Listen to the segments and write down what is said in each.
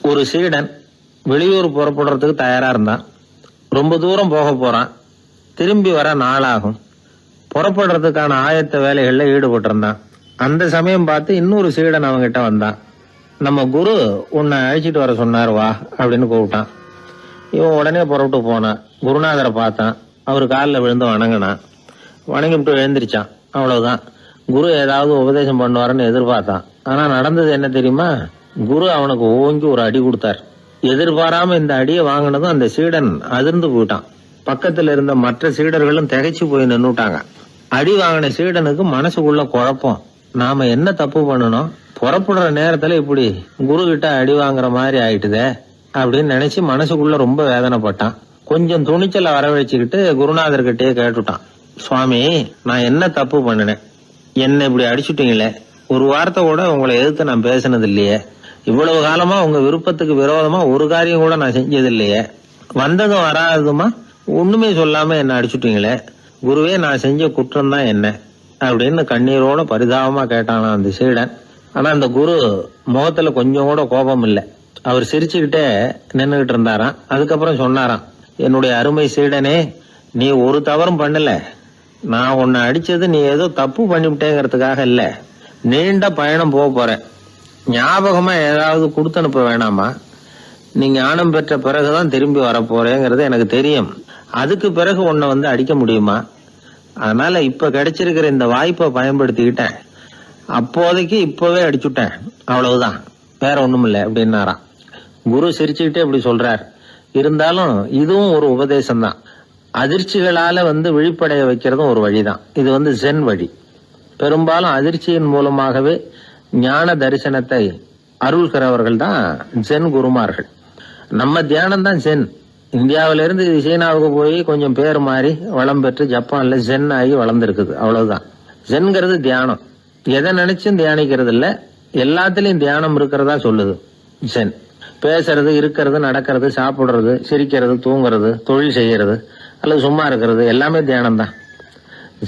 ஒரு சீடன் வெளியூர் புறப்படுறதுக்கு தயாரா இருந்தான். ரொம்ப தூரம் போக போறான். திரும்பி வர நாளாகும். புறப்படுறதுக்கான ஆயத்த வேலைகள்ல ஈடுபட்டு இருந்தான். அந்த சமயம் பார்த்து இன்னொரு சீடன் அவங்கிட்ட வந்தான். நம்ம குரு உன்னை அழைச்சிட்டு வர சொன்னார், வா அப்படின்னு கூப்பிட்டான். இவன் உடனே புறப்பட்டு போனான். குருநாதரை பார்த்தான். அவர் காலில் விழுந்து வணங்கினான். வணங்கிவிட்டு எழுந்திரிச்சான். அவ்வளவுதான். குரு ஏதாவது உபதேசம் பண்ணுவாருன்னு எதிர்பார்த்தான். ஆனா நடந்தது என்ன தெரியுமா? குரு அவனுக்கு ஓங்கி ஒரு அடி கொடுத்தார். எதிர்பாராம இந்த அடியை வாங்கினதும் அந்த சீடன் அதிர்ந்து போயிட்டான். பக்கத்துல இருந்த மற்ற சீடர்களும் திகைச்சு போய் நின்னுட்டாங்க. அடி வாங்கின சீடனுக்கு மனசுக்குள்ள குழப்பம். நாம என்ன தப்பு பண்ணணும், புறப்படுற நேரத்துல இப்படி குரு கிட்ட அடி வாங்குற மாதிரி ஆயிட்டுதே அப்படின்னு நினைச்சு மனசுக்குள்ள ரொம்ப வேதனைப்பட்டான். கொஞ்சம் துணிச்சலை வரவழைச்சுக்கிட்டு குருநாதர்கிட்டயே கேட்டுட்டான், சுவாமி, நான் என்ன தப்பு பண்ணினேன்? என்ன இப்படி அடிச்சுட்டீங்களே, ஒரு வார்த்தை கூட உங்களை எதிர்த்து நான் பேசினது இல்லையே, இவ்வளவு காலமா உங்க விருப்பத்துக்கு விரோதமா ஒரு காரியம் கூட நான் செஞ்சது இல்லையே, வந்ததும் வராததுமா ஒண்ணுமே சொல்லாம என்ன அடிச்சுட்டீங்களே, குருவே, நான் செஞ்ச குற்றம் தான் என்ன அப்படின்னு கண்ணீரோட பரிதாபமா கேட்டானா அந்த சீடன். ஆனா அந்த குரு முகத்துல கொஞ்சம் கூட கோபம் இல்லை. அவர் சிரிச்சுக்கிட்டே நின்னுகிட்டு இருந்தாராம். அதுக்கப்புறம் சொன்னாராம், என்னுடைய அருமை சீடனே, நீ ஒரு தவறும் பண்ணல. நான் உன்னை அடிச்சது நீ ஏதோ தப்பு பண்ணிவிட்டேங்கிறதுக்காக இல்ல. நீண்ட பயணம் போக போறேன். ஞாபகமா ஏதாவது கொடுத்து அனுப்ப வேணாமா? நீ ஞானம் பெற்ற பிறகுதான் திரும்பி வரப்போறேங்கிறது எனக்கு தெரியும். அதுக்கு பிறகு உன்னை வந்து அடிக்க முடியுமா? அதனால இப்ப கிடைச்சிருக்கிற இந்த வாய்ப்பை பயன்படுத்திக்கிட்டேன். அப்போதைக்கு இப்பவே அடிச்சுட்டேன், அவ்வளவுதான், வேற ஒண்ணும் இல்லை அப்படின்னாராம். குரு சிரிச்சுக்கிட்டே இப்படி சொல்றார். இருந்தாலும் இதுவும் ஒரு உபதேசம் தான். அதிர்ச்சிகளால விழிப்படைய வைக்கிறதும் ஒரு வழிதான். இது ஜென் வழி. பெரும்பாலும் அதிர்ச்சியின் மூலமாகவே ஞான தரிசனத்தை அருள்கிறவர்கள் தான் ஜென் குருமார்கள். நம்ம தியானம் தான் ஜென். இந்தியாவிலிருந்து இது சீனாவுக்கு போய் கொஞ்சம் பேர் மாறி வளம் பெற்று ஜப்பான்ல ஜென் ஆகி வளர்ந்துருக்குது, அவ்வளவுதான். ஜென்கிறது தியானம். எதை நினைச்சும் தியானிக்கிறது இல்ல, எல்லாத்திலையும் தியானம் இருக்கிறதா சொல்லுது ஜென். பேசுறது, இருக்கிறது, நடக்கிறது, சாப்பிடுறது, சிரிக்கிறது, தூங்குறது, தொழில் செய்யறது அல்லது சும்மா இருக்கிறது எல்லாமே தியானம் தான்.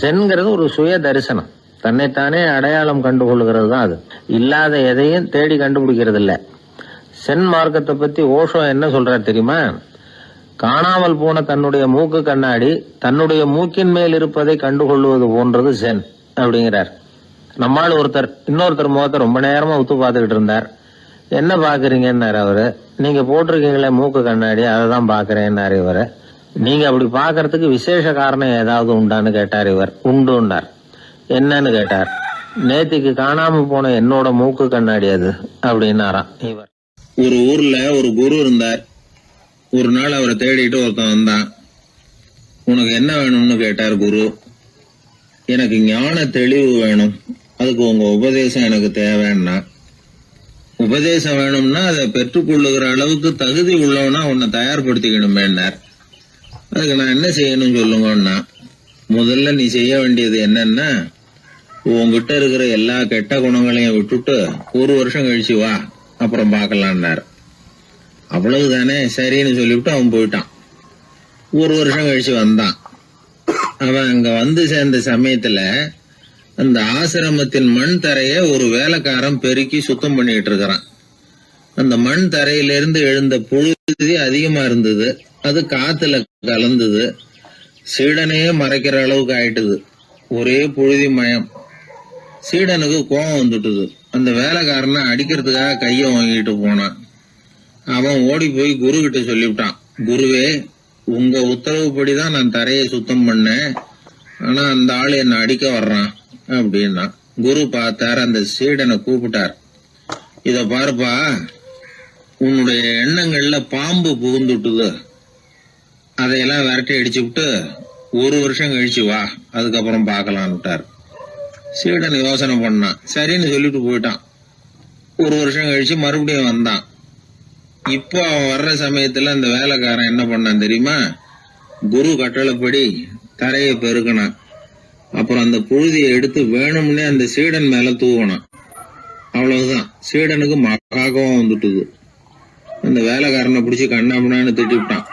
ஜென்கிறது ஒரு சுய தரிசனம். தன்னைத்தானே அடையாளம் கண்டுகொள்கிறது தான் அது. இல்லாத எதையும் தேடி கண்டுபிடிக்கிறது இல்ல. சென் மார்க்கத்தை பத்தி ஓஷோ என்ன சொல்றாரு தெரியுமா? காணாமல் போன தன்னுடைய மூக்கு கண்ணாடி தன்னுடைய மூக்கின் மேல் இருப்பதை கண்டுகொள்வது போன்றது சென் அப்படிங்கிறார். நம்மால் ஒருத்தர் இன்னொருத்தர் முகத்தை ரொம்ப நேரமா உத்து பார்த்துக்கிட்டு இருந்தார். என்ன பாக்குறீங்கன்னாரு அவரு. நீங்க போட்டிருக்கீங்களே மூக்கு கண்ணாடி, அதை தான் பாக்குறேன்னாரு இவரு. நீங்க அப்படி பாக்குறதுக்கு விசேஷ காரணம் ஏதாவது உண்டான்னு கேட்டார் இவர். உண்டுன்னார். என்னன்னு கேட்டார். நேத்திக்கு காணாம போன என்னோட மூக்கு கண்ணாடி அது அப்படின்னாராம் இவர். ஒரு ஊர்ல ஒரு குரு இருந்தார். ஒரு நாள் அவரை தேடிட்டு ஒருத்தன் வந்தான். உனக்கு என்ன வேணும்னு கேட்டார் குரு. எனக்கு ஞான தெளிவு வேணும், அதுக்கு உங்க உபதேசம் எனக்கு தேவைன்னா. உபதேசம் வேணும்னா அதை பெற்றுக்கொள்ளுகிற அளவுக்கு தகுதி உள்ளவனா உன்னை தயார்படுத்திக்கணுமேன்னார். அதுக்கு நான் என்ன செய்யணும் சொல்லுங்கன்னா, முதல்ல நீ செய்ய வேண்டியது என்னன்னா, உங்ககிட்ட இருக்கிற எல்லா கெட்ட குணங்களையும் விட்டுட்டு ஒரு வருஷம் கழிச்சு வா, அப்புறம் பாக்கலான்னாரு. அவ்வளவுதானே, சரின்னு சொல்லிவிட்டு அவன் போயிட்டான். ஒரு வருஷம் கழிச்சு வந்தான். அவன் அங்க வந்து சேர்ந்த சமயத்துல அந்த ஆசிரமத்தின் மண் தரைய ஒரு வேலைக்காரன் பெருக்கி சுத்தம் பண்ணிட்டு இருக்கிறான். அந்த மண் தரையிலிருந்து எழுந்த புழுதி அதிகமா இருந்தது. அது காத்துல கலந்தது. சீடனையே மறைக்கிற அளவுக்கு ஆயிட்டுது. ஒரே புழுதி மயம். சீடனுக்கு கோபம் வந்துட்டுது. அந்த வேலைக்காரனை அடிக்கிறதுக்காக கைய வாங்கிட்டு போனான். அவன் ஓடி போய் குரு கிட்ட சொல்லிவிட்டான், குருவே, உங்க உத்தரவுப்படிதான் நான் தரையை சுத்தம் பண்ணேன், ஆனா அந்த ஆளு என்ன அடிக்க வர்றான் அப்படின்னா. குரு பார்த்தார். அந்த சீடனை கூப்பிட்டார். இத பாருப்பா, உன்னுடைய எண்ணங்கள்ல பாம்பு புகுந்துட்டுது. அதையெல்லாம் விரட்டி அடிச்சு விட்டு ஒரு வருஷம் கழிச்சு வா, அதுக்கப்புறம் பாக்கலான்னுட்டார். சீடன் யோசனை பண்ணான். சரின்னு சொல்லிட்டு போயிட்டான். ஒரு வருஷம் கழிச்சு மறுபடியும் வந்தான். இப்போ அவன் வர்ற சமயத்துல அந்த வேலைக்காரன் என்ன பண்ணான் தெரியுமா? குரு கட்டளைப்படி தரையை பெருக்கினான். அப்புறம் அந்த புழுதியை எடுத்து வேணும்னே அந்த சீடன் மேல தூவனான். அவ்வளவுதான். சீடனுக்கு மகாகம் வந்துட்டுது. அந்த வேலைக்காரனை பிடிச்சி கண்ணாமண்ணான்னு திட்டிவிட்டான்.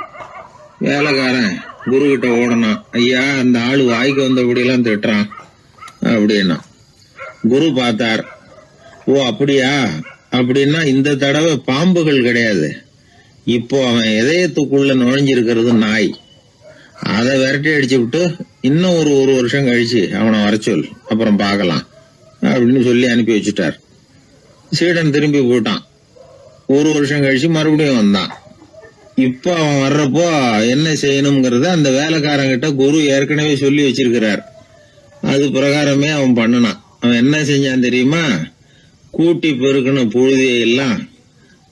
வேலைக்காரன் குரு கிட்ட ஓடனான். ஐயா, அந்த ஆளு வாய்க்கு வந்தபடி எல்லாம் திட்டுறான் அப்படின்னா. குரு பார்த்தார். ஓ அப்படியா, அப்படின்னா இந்த தடவை பாம்புகள் கிடையாது, இப்போ அவன் இதயத்துக்குள்ள நுழைஞ்சிருக்கிறது நாய். அதை விரட்டி அடிச்சு விட்டு இன்னும் ஒரு வருஷம் கழிச்சு அவனை வர சொல், அப்புறம் பார்க்கலாம் அப்படின்னு சொல்லி அனுப்பி வச்சுட்டார். சீடன் திரும்பி போயிட்டான். ஒரு வருஷம் கழிச்சு மறுபடியும் வந்தான். இப்ப அவன் வர்றப்போ என்ன செய்யணுங்கிறத அந்த வேலைக்காரங்கிட்ட குரு ஏற்கனவே சொல்லி வச்சிருக்கிறார். அது பிரகாரமே அவன் பண்ணனான். அவன் என்ன செஞ்சான் தெரியுமா? கூட்டி பெருக்கின புழுதியெல்லாம்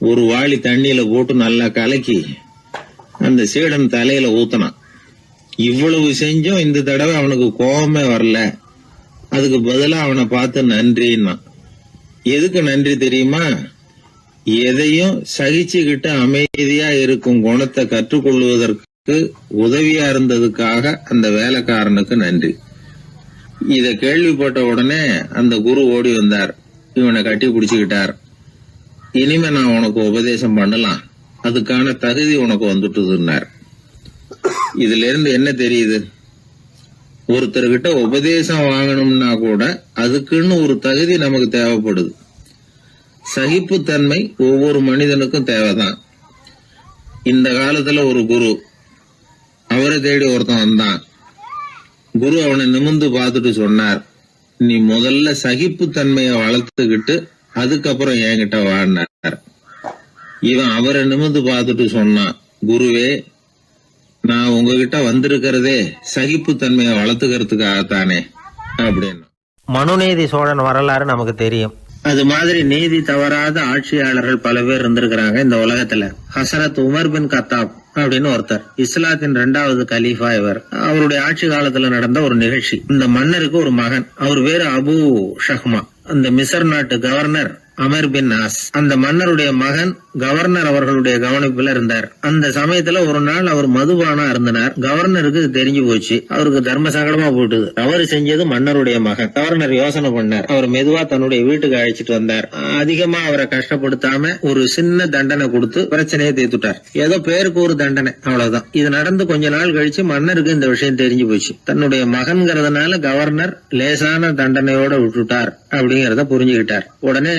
ஒரு வாளி தண்ணியில போட்டு நல்லா கலக்கி அந்த சீடன் தலையில ஊத்தினான். இவ்வளவு செஞ்சும் இந்த தடவை அவனுக்கு கோபமே வரல. அதுக்கு பதிலா அவனை பார்த்து நன்றின்னா. எதுக்கு நன்றி தெரியுமா? எதையும் சகிச்சுக்கிட்டு அமைதியா இருக்கும் குணத்தை கற்றுக்கொள்வதற்கு உதவியா இருந்ததுக்காக அந்த வேலைக்காரனுக்கு நன்றி. இத கேள்விப்பட்ட உடனே அந்த குரு ஓடி வந்தார். இவனை கட்டி பிடிச்சுக்கிட்டார். இனிமே நான் உனக்கு உபதேசம் பண்ணலாம், அதுக்கான தகுதி உனக்கு வந்துட்டுதுன்னார். இதுல இருந்து என்ன தெரியுது? ஒருத்தர்கிட்ட உபதேசம் வாங்கணும்னா கூட அதுக்குன்னு ஒரு தகுதி நமக்கு தேவைப்படுது. சகிப்புத்தன்மை ஒவ்வொரு மனிதனுக்கும் தேவைதான். இந்த காலத்துல ஒரு குரு, அவரை தேடி ஒருத்தன் வந்தான். குரு அவனை நிமிர்ந்து பார்த்துட்டு சொன்னார், நீ முதல்ல சகிப்புத்தன்மையை வளர்த்துக்கிட்டு அதுக்கப்புறம் என்கிட்ட வாழ்னார். இவன் அவரை நிமிர்ந்து பார்த்துட்டு சொன்னான், குருவே, நான் உங்ககிட்ட வந்திருக்கிறதே சகிப்புத்தன்மையை வளர்த்துக்கிறதுக்காகத்தானே அப்படின்னு. மனுநீதி சோழன் வரலாறு நமக்கு தெரியும். அது மாதிரி நீதி தவறாத ஆட்சியாளர்கள் பல பேர் இருந்திருக்கிறாங்க இந்த உலகத்துல. ஹசரத் உமர் பின் கத்தாப் அப்படின்னு ஒருத்தர், இஸ்லாத்தின் 2வது கலீஃபா இவர். அவருடைய ஆட்சி காலத்துல நடந்த ஒரு நிகழ்ச்சி. இந்த மன்னருக்கு ஒரு மகன், அவர் பேரு அபு ஷஹ்மா. அந்த மிசர் நாட்டு கவர்னர் அமர் பின் நாஸ், அந்த மன்னருடைய மகன் கவர்னர் அவர்களுடைய கவனிப்புல இருந்தார். அந்த சமயத்துல ஒரு நாள் அவர் மதுபானம் அருந்தினார். கவர்னருக்கு தெரிஞ்சு போச்சு. அவருக்கு தர்ம சங்கடமா போட்டுது. அவர் செஞ்சது மன்னருடைய மகன். கவர்னர் யோசனை பண்ணார். அவர் மெதுவா தன்னுடைய வீட்டுக்கு அழைச்சிட்டு வந்தார். அதிகமா அவரை கஷ்டப்படுத்தாம ஒரு சின்ன தண்டனை கொடுத்து பிரச்சனையை தீர்த்துட்டார். ஏதோ பேருக்கு ஒரு தண்டனை, அவ்வளவுதான். இது நடந்து கொஞ்ச நாள் கழிச்சு மன்னருக்கு இந்த விஷயம் தெரிஞ்சு போச்சு. தன்னுடைய மகன்கிறதுனால கவர்னர் லேசான தண்டனையோட விட்டுட்டார் அப்படிங்கறத புரிஞ்சுக்கிட்டார். உடனே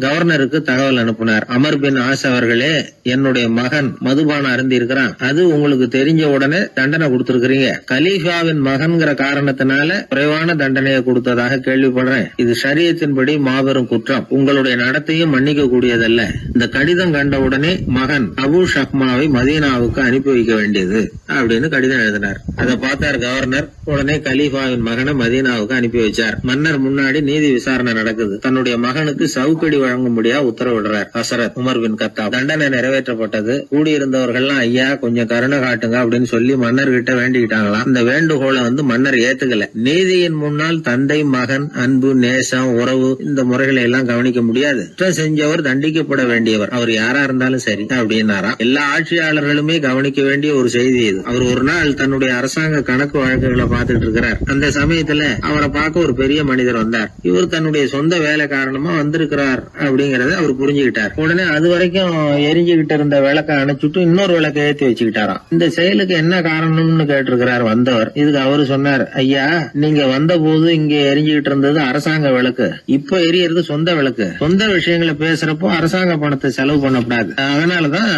கவர்னருக்கு தகவல் அனுப்பினார். அமர் பின் ஆஸ் அவர்களே, என்னுடைய மகன் மதுபானம் அருந்தி இருக்கிறான். அது உங்களுக்கு தெரிஞ்ச உடனே தண்டனை கொடுத்திருக்கிறீங்க. கலீஃபாவின் மகன்கிற காரணத்தினால குறைவான தண்டனையை கொடுத்ததாக கேள்விப்படுறேன். இது ஷரியத்தின்படி மாபெரும் குற்றம். உங்களுடைய நடத்தையும் மன்னிக்க கூடியதல்ல. இந்த கடிதம் கண்ட உடனே மகன் அபு ஷஹ்மாவை மதீனாவுக்கு அனுப்பி வைக்க வேண்டியது அப்படின்னு கடிதம் எழுதினார். அதை பார்த்தார் கவர்னர். உடனே கலீஃபாவின் மகனை மதீனாவுக்கு அனுப்பி வச்சார். மன்னர் முன்னாடி நீதி விசாரணை நடக்குது. தன்னுடைய மகனுக்கு சவுக்கடி வழங்கும்படியா உத்தரவிடுறார் ஹசரத் உமர் பின் கத்தாப். தண்டனை நிறைவேற்றப்பட்டது. கூடியிருந்தவர்கள்லாம், ஐயா கொஞ்சம் கருணை காட்டுங்க அப்படின்னு சொல்லி மன்னர்கிட்ட வேண்டிக்கிட்டாங்களாம். இந்த வேண்டுகோளை மன்னர் ஏத்துக்கல. நீதியின் முன்னால் தந்தை மகன் அன்பு நேசம் உறவு இந்த முறைகளை எல்லாம் கவனிக்க முடியாது. குற்றம் செஞ்சவர் தண்டிக்கப்பட வேண்டியவர், அவர் யாரா இருந்தாலும் சரி அப்படின்னாராம். எல்லா ஆட்சியாளர்களுமே கவனிக்க வேண்டிய ஒரு செய்தி இது. அவர் ஒரு நாள் தன்னுடைய அரசாங்க கணக்கு வழக்குகளை பார்த்துட்டு இருக்கிறார். அந்த சமயத்துல அவரை பார்க்க ஒரு பெரிய மனிதர் வந்தார். இவர் தன்னுடைய சொந்த வேலை காரணமா வந்திருக்கிறார் அப்படிங்கறத அவர் புரிஞ்சுக்கிட்டார். உடனே அது வரைக்கும் எரிஞ்சுகிட்டு இருந்த விளக்க அணைச்சுட்டு இன்னொரு விளக்க ஏற்றி வச்சுக்கிட்டாராம். இந்த செயலுக்கு என்ன காரணம்னு கேட்டிருக்கிறார் வந்தவர். இதுக்கு அவரு சொன்னார், ஐயா, நீங்க வந்த போது இங்க எரிஞ்சுகிட்டு இருந்தது அரசாங்க விளக்கு, இப்ப எரியறது சொந்த விளக்கு. சொந்த விஷயங்களை பேசுறப்போ அரசாங்க பணத்தை செலவு பண்ணக்கூடாது, அதனாலதான்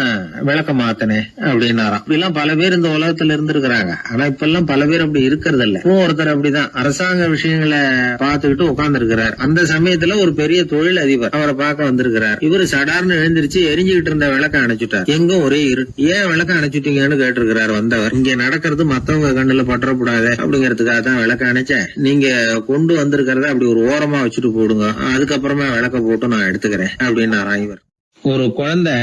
விளக்க மாத்தினேன் அப்படின்னாராம். இப்படி எல்லாம் பல பேர் இந்த உலகத்துல இருந்திருக்கிறாங்க. ஆனா இப்ப எல்லாம் பல பேர் அப்படி இருக்கிறது இல்ல. ஒருத்தர் அப்படிதான் அரசாங்க விஷயங்களை பார்த்துக்கிட்டு உட்கார்ந்து இருக்கிறார். அந்த சமயத்துல ஒரு பெரிய தொழில் அதிபர் அவரை பார்க்க வந்திருக்கிறார். இவரு சடார்னு எழுந்திருச்சு எரிஞ்சுகிட்டு இருந்த விளக்க அணைச்சுட்டார். எங்கும் ஒரே ஏன் விளக்க அணைச்சுட்டீங்கன்னு கேட்டிருக்கிறார் வந்தவர். இங்க நடக்கிறது மத்தவங்க கண்ணுல பற்றக்கூடாது அப்படிங்கறதுக்காக தான் விளக்க அணைச்சேன். நீங்க கொண்டு வந்திருக்கிறத அப்படி ஒரு ஓரமா வச்சுட்டு போடுங்க, அதுக்கப்புறமா விளக்க போட்டு நான் எடுத்துக்கிறேன் அப்படின்னாராம் இவர். ஒரு குழந்தை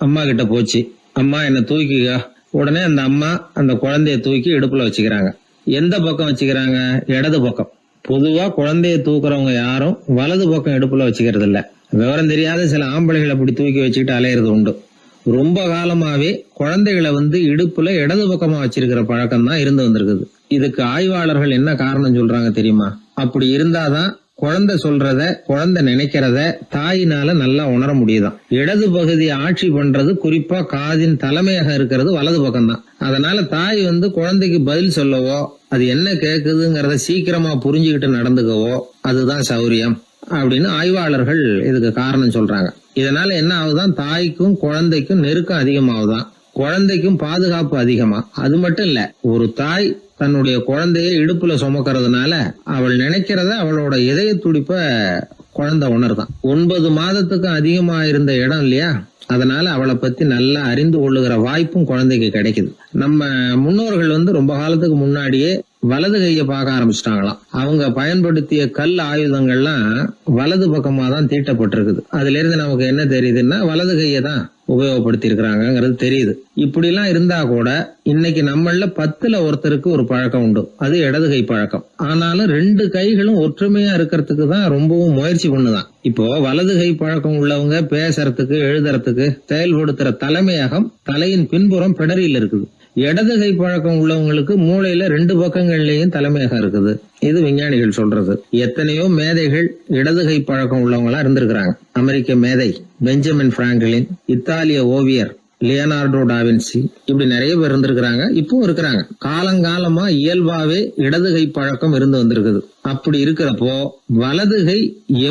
அம்மா கிட்ட போச்சு, அம்மா என்ன தூக்கிக்க. உடனே அந்த அம்மா அந்த குழந்தைய தூக்கி இடுப்புல வச்சுக்கிறாங்க. எந்த பக்கம் வச்சுக்கிறாங்க? இடது பக்கம். பொதுவா குழந்தைய தூக்குறவங்க யாரும் வலது பக்கம் இடுப்புல வச்சுக்கிறது இல்ல. விவரம் தெரியாத சில ஆம்பளைகளை அப்படி தூக்கி வச்சுக்கிட்டு அலையிறது உண்டு. ரொம்ப காலமாவே குழந்தைகளை இடுப்புல இடது பக்கமா வச்சிருக்கிற பழக்கம் தான் இருந்து வந்திருக்குது. இதுக்கு ஆய்வாளர்கள் என்ன காரணம் சொல்றாங்க தெரியுமா? அப்படி இருந்தாதான் குழந்தை சொல்றத குழந்தை நினைக்கிறத தாயினால நல்லா உணர முடியுதாம். இடது பகுதி ஆட்சி பண்றது குறிப்பா காதின் தலைமையாக இருக்கிறது வலது பக்கம் தான். அதனால தாய் குழந்தைக்கு பதில் சொல்லவோ அது என்ன கேக்குதுங்கிறத சீக்கிரமா புரிஞ்சுக்கிட்டு நடந்துக்கவோ அதுதான் சௌரியம். அப்படின்னு ஆய்வாளர்கள் இதுக்கு காரணம் சொல்றாங்க. இதனால என்ன ஆகுதான், தாய்க்கும் குழந்தைக்கும் நெருக்கம் அதிகமாகுதான், குழந்தைக்கும் பாதுகாப்பு அதிகமா. அது மட்டும் இல்ல, ஒரு தாய் தன்னுடைய குழந்தைய இடுப்புல சுமக்கிறதுனால அவள் நினைக்கிறத அவளோட இதய துடிப்ப குழந்தை உணர்தான். 9 மாதத்துக்கு அதிகமா இருந்த இடம் இல்லையா, அதனால அவளை பத்தி நல்லா அறிந்து கொள்ளுகிற வாய்ப்பும் குழந்தைக்கு கிடைக்குது. நம்ம முன்னோர்கள் ரொம்ப காலத்துக்கு முன்னாடியே வலது கையை பார்க்க ஆரம்பிச்சிட்டாங்களாம். அவங்க பயன்படுத்திய கல் ஆயுதங்கள்லாம் வலது பக்கமா தான் தீட்டப்பட்டிருக்குது. அதுல இருந்து நமக்கு என்ன தெரியுதுன்னா, வலது கையை தான் உபயோகப்படுத்தி இருக்கிறாங்கிறது தெரியுது. இப்படி எல்லாம் இருந்தா கூட இன்னைக்கு நம்மள 10ல் ஒருத்தருக்கு ஒரு பழக்கம் உண்டு, அது இடது கை பழக்கம். ஆனாலும் 2 கைகளும் ஒற்றுமையா இருக்கிறதுக்கு தான் ரொம்பவும் முயற்சி பண்ணுதான். இப்போ வலது கை பழக்கம் உள்ளவங்க பேசுறதுக்கு, எழுதுறதுக்கு, செயல்படுத்துற தலைமையகம் தலையின் பின்புறம் பிடரியில் இருக்குது. இடது கை பழக்கம் உள்ளவங்களுக்கு மூளையில 2 பக்கங்கள்லயும் தலைமையகம் இருக்குது. இது விஞ்ஞானிகள் சொல்றது. எத்தனையோ மேதைகள் இடது கை பழக்கம் உள்ளவங்களா இருந்திருக்கிறாங்க. அமெரிக்க மேதை பெஞ்சமின் பிராங்கிலின், இத்தாலிய ஓவியர் லியோனார்டோ டாவின்சி, இப்படி நிறைய பேர் இருந்திருக்கிறாங்க, இப்பவும் இருக்கிறாங்க. காலங்காலமா இயல்பாவே இடது கை பழக்கம் இருந்து வந்திருக்குது. அப்படி இருக்கிறப்போ வலது கை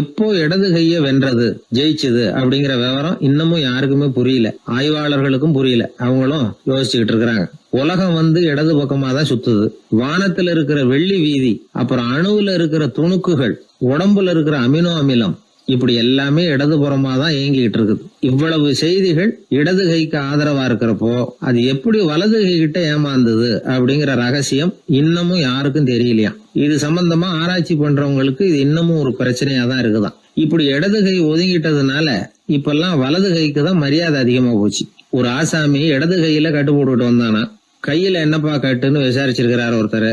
எப்போ இடது கைய வென்றது, ஜெயிச்சது அப்படிங்கிற விவரம் இன்னமும் யாருக்குமே புரியல, ஆய்வாளர்களுக்கும் புரியல. அவங்களும் யோசிச்சுக்கிட்டு இருக்கிறாங்க. உலகம் இடது பக்கமா தான் சுத்துது. வானத்துல இருக்கிற வெள்ளி வீதி, அப்புறம் அணுவுல இருக்கிற துணுக்குகள், உடம்புல இருக்கிற அமினோ அமிலம், இப்படி எல்லாமே இடதுபுறமா தான் இயங்கிட்டு இருக்குது. இவ்வளவு செய்திகள் இடது கைக்கு ஆதரவா இருக்கிறப்போ அது எப்படி வலது கை கிட்ட ஏமாந்தது அப்படிங்கிற ரகசியம் இன்னமும் யாருக்கும் தெரியலையா. இது சம்பந்தமா ஆராய்ச்சி பண்றவங்களுக்கு இது இன்னமும் ஒரு பிரச்சனையா தான் இருக்குதான். இப்படி இடது கை ஒதுங்கிட்டதுனால இப்பெல்லாம் வலது கைக்கு தான் மரியாதை அதிகமா போச்சு. ஒரு ஆசாமி இடது கையில கட்டு போட்டுட்டு வந்தானா, கையில என்னப்பா கட்டுன்னு விசாரிச்சிருக்கிறாரு ஒருத்தர்.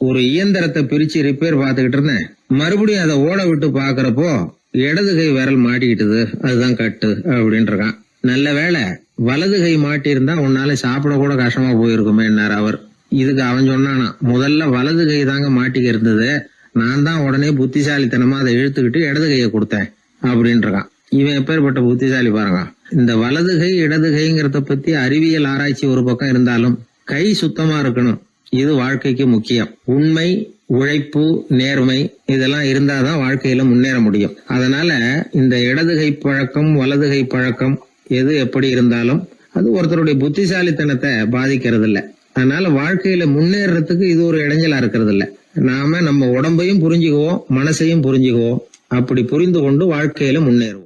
ஒரு இயந்திரத்தை பிரிச்சு ரிப்பேர் பார்த்துக்கிட்டு இருந்தேன், மறுபடியும் அதை ஓட விட்டு பாக்குறப்போ இடது கை விரல் மாட்டிக்கிட்டது, அதுதான் கட்டு அப்படின்றான். நல்ல வேளை வலது கை மாட்டி இருந்தா உன்னால சாப்பிட கூட கஷ்டமா போயிருக்குமே என்னார் அவர். இதுக்கு அவன் சொன்னானா, முதல்ல வலது கை தாங்க மாட்டிக்க இருந்தது, நான் தான் உடனே புத்திசாலித்தனமா அதை இழுத்துக்கிட்டு இடது கையை கொடுத்தேன் அப்படின்றான். இவன் எப்பேற்பட்ட புத்திசாலி பாருங்க. இந்த வலது கை இடது கைங்கிறத பத்தி அறிவியல் ஆராய்ச்சி ஒரு பக்கம் இருந்தாலும் கை சுத்தமா இருக்கணும், இது வாழ்க்கைக்கு முக்கியம். உண்மை, உழைப்பு, நேர்மை இதெல்லாம் இருந்தாதான் வாழ்க்கையில முன்னேற முடியும். அதனால இந்த இடது கை பழக்கம், வலது கை பழக்கம் எது எப்படி இருந்தாலும் அது ஒருத்தருடைய புத்திசாலித்தனத்தை பாதிக்கிறது இல்ல. அதனால வாழ்க்கையில முன்னேறதுக்கு இது ஒரு இடைஞ்சலா இருக்கிறது இல்ல. நாம நம்ம உடம்பையும் புரிஞ்சுக்குவோம், மனசையும் புரிஞ்சுக்குவோம். அப்படி புரிந்து கொண்டு வாழ்க்கையில முன்னேறுவோம்.